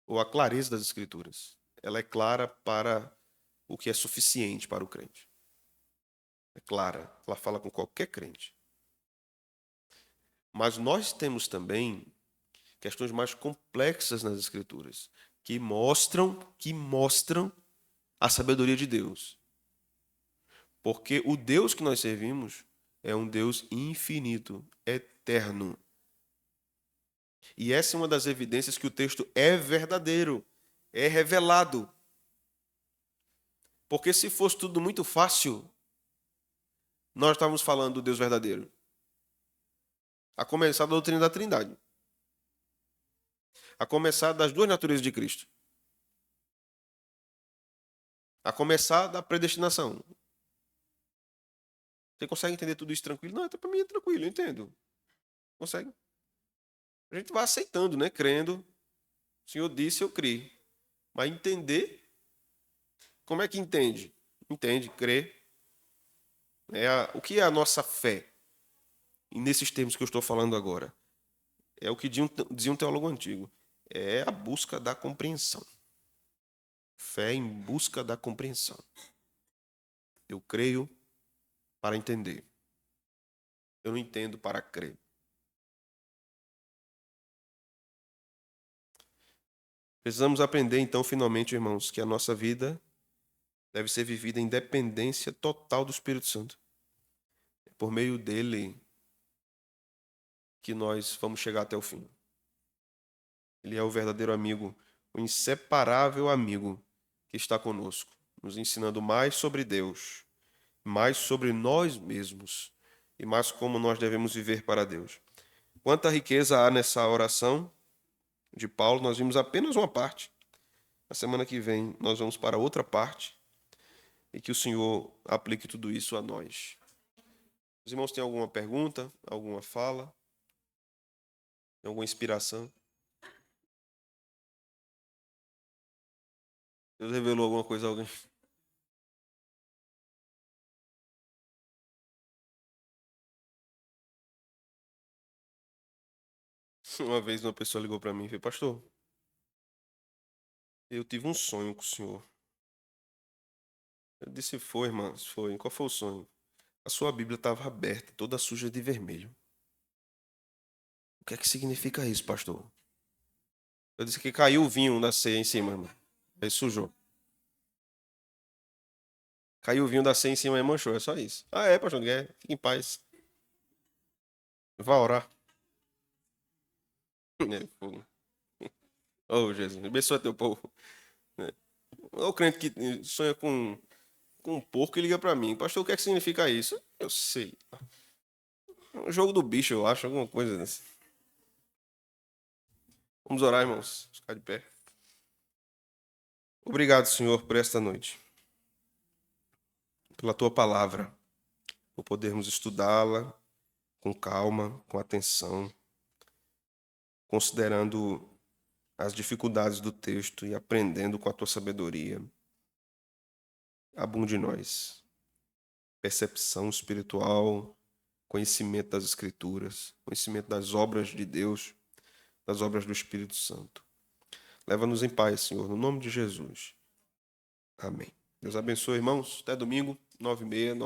ou a clareza das Escrituras. Ela é clara para o que é suficiente para o crente. É clara, ela fala com qualquer crente. Mas nós temos também questões mais complexas nas Escrituras, que mostram a sabedoria de Deus. Porque o Deus que nós servimos é um Deus infinito, eterno. E essa é uma das evidências que o texto é verdadeiro, é revelado. Porque se fosse tudo muito fácil, nós estávamos falando do Deus verdadeiro. A começar da doutrina da Trindade. A começar das duas naturezas de Cristo. A começar da predestinação. Você consegue entender tudo isso tranquilo? Não, até para mim é tranquilo, eu entendo. Consegue? A gente vai aceitando, né? Crendo. O Senhor disse, eu criei. Mas entender, como é que entende? Entende, crê. O que é a nossa fé? E nesses termos que eu estou falando agora. É o que dizia um teólogo antigo. É a busca da compreensão. Fé em busca da compreensão. Eu creio para entender. Eu não entendo para crer. Precisamos aprender, então, finalmente, irmãos, que a nossa vida deve ser vivida em dependência total do Espírito Santo. É por meio dele que nós vamos chegar até o fim. Ele é o verdadeiro amigo, o inseparável amigo que está conosco, nos ensinando mais sobre Deus, mais sobre nós mesmos e mais como nós devemos viver para Deus. Quanta riqueza há nessa oração de Paulo, nós vimos apenas uma parte. Na semana que vem nós vamos para outra parte e que o Senhor aplique tudo isso a nós. Os irmãos têm alguma pergunta, alguma fala, alguma inspiração? Deus revelou alguma coisa a alguém? Uma vez uma pessoa ligou para mim e falou, pastor, eu tive um sonho com o senhor. Eu disse, foi, irmãos, foi. Qual foi o sonho? A sua Bíblia estava aberta, toda suja de vermelho. O que é que significa isso, pastor? Eu disse que caiu o vinho da ceia em cima, irmão. Aí sujou. Caiu o vinho da ceia em cima e manchou, é só isso. Ah, é, pastor, fique em paz. Vá orar. É, fogo. Oh, Jesus, abençoa teu povo. O crente que sonha com um porco e liga para mim. Pastor, o que é que significa isso? Eu sei. É um jogo do bicho, eu acho, alguma coisa desse. Vamos orar, irmãos. Ficar de pé. Obrigado, Senhor, por esta noite. Pela tua palavra. Por podermos estudá-la com calma, com atenção, considerando as dificuldades do texto e aprendendo com a tua sabedoria. Abunde em nós. Percepção espiritual, conhecimento das Escrituras, conhecimento das obras de Deus, das obras do Espírito Santo. Leva-nos em paz, Senhor, no nome de Jesus. Amém. Deus abençoe, irmãos. Até domingo, 9h30.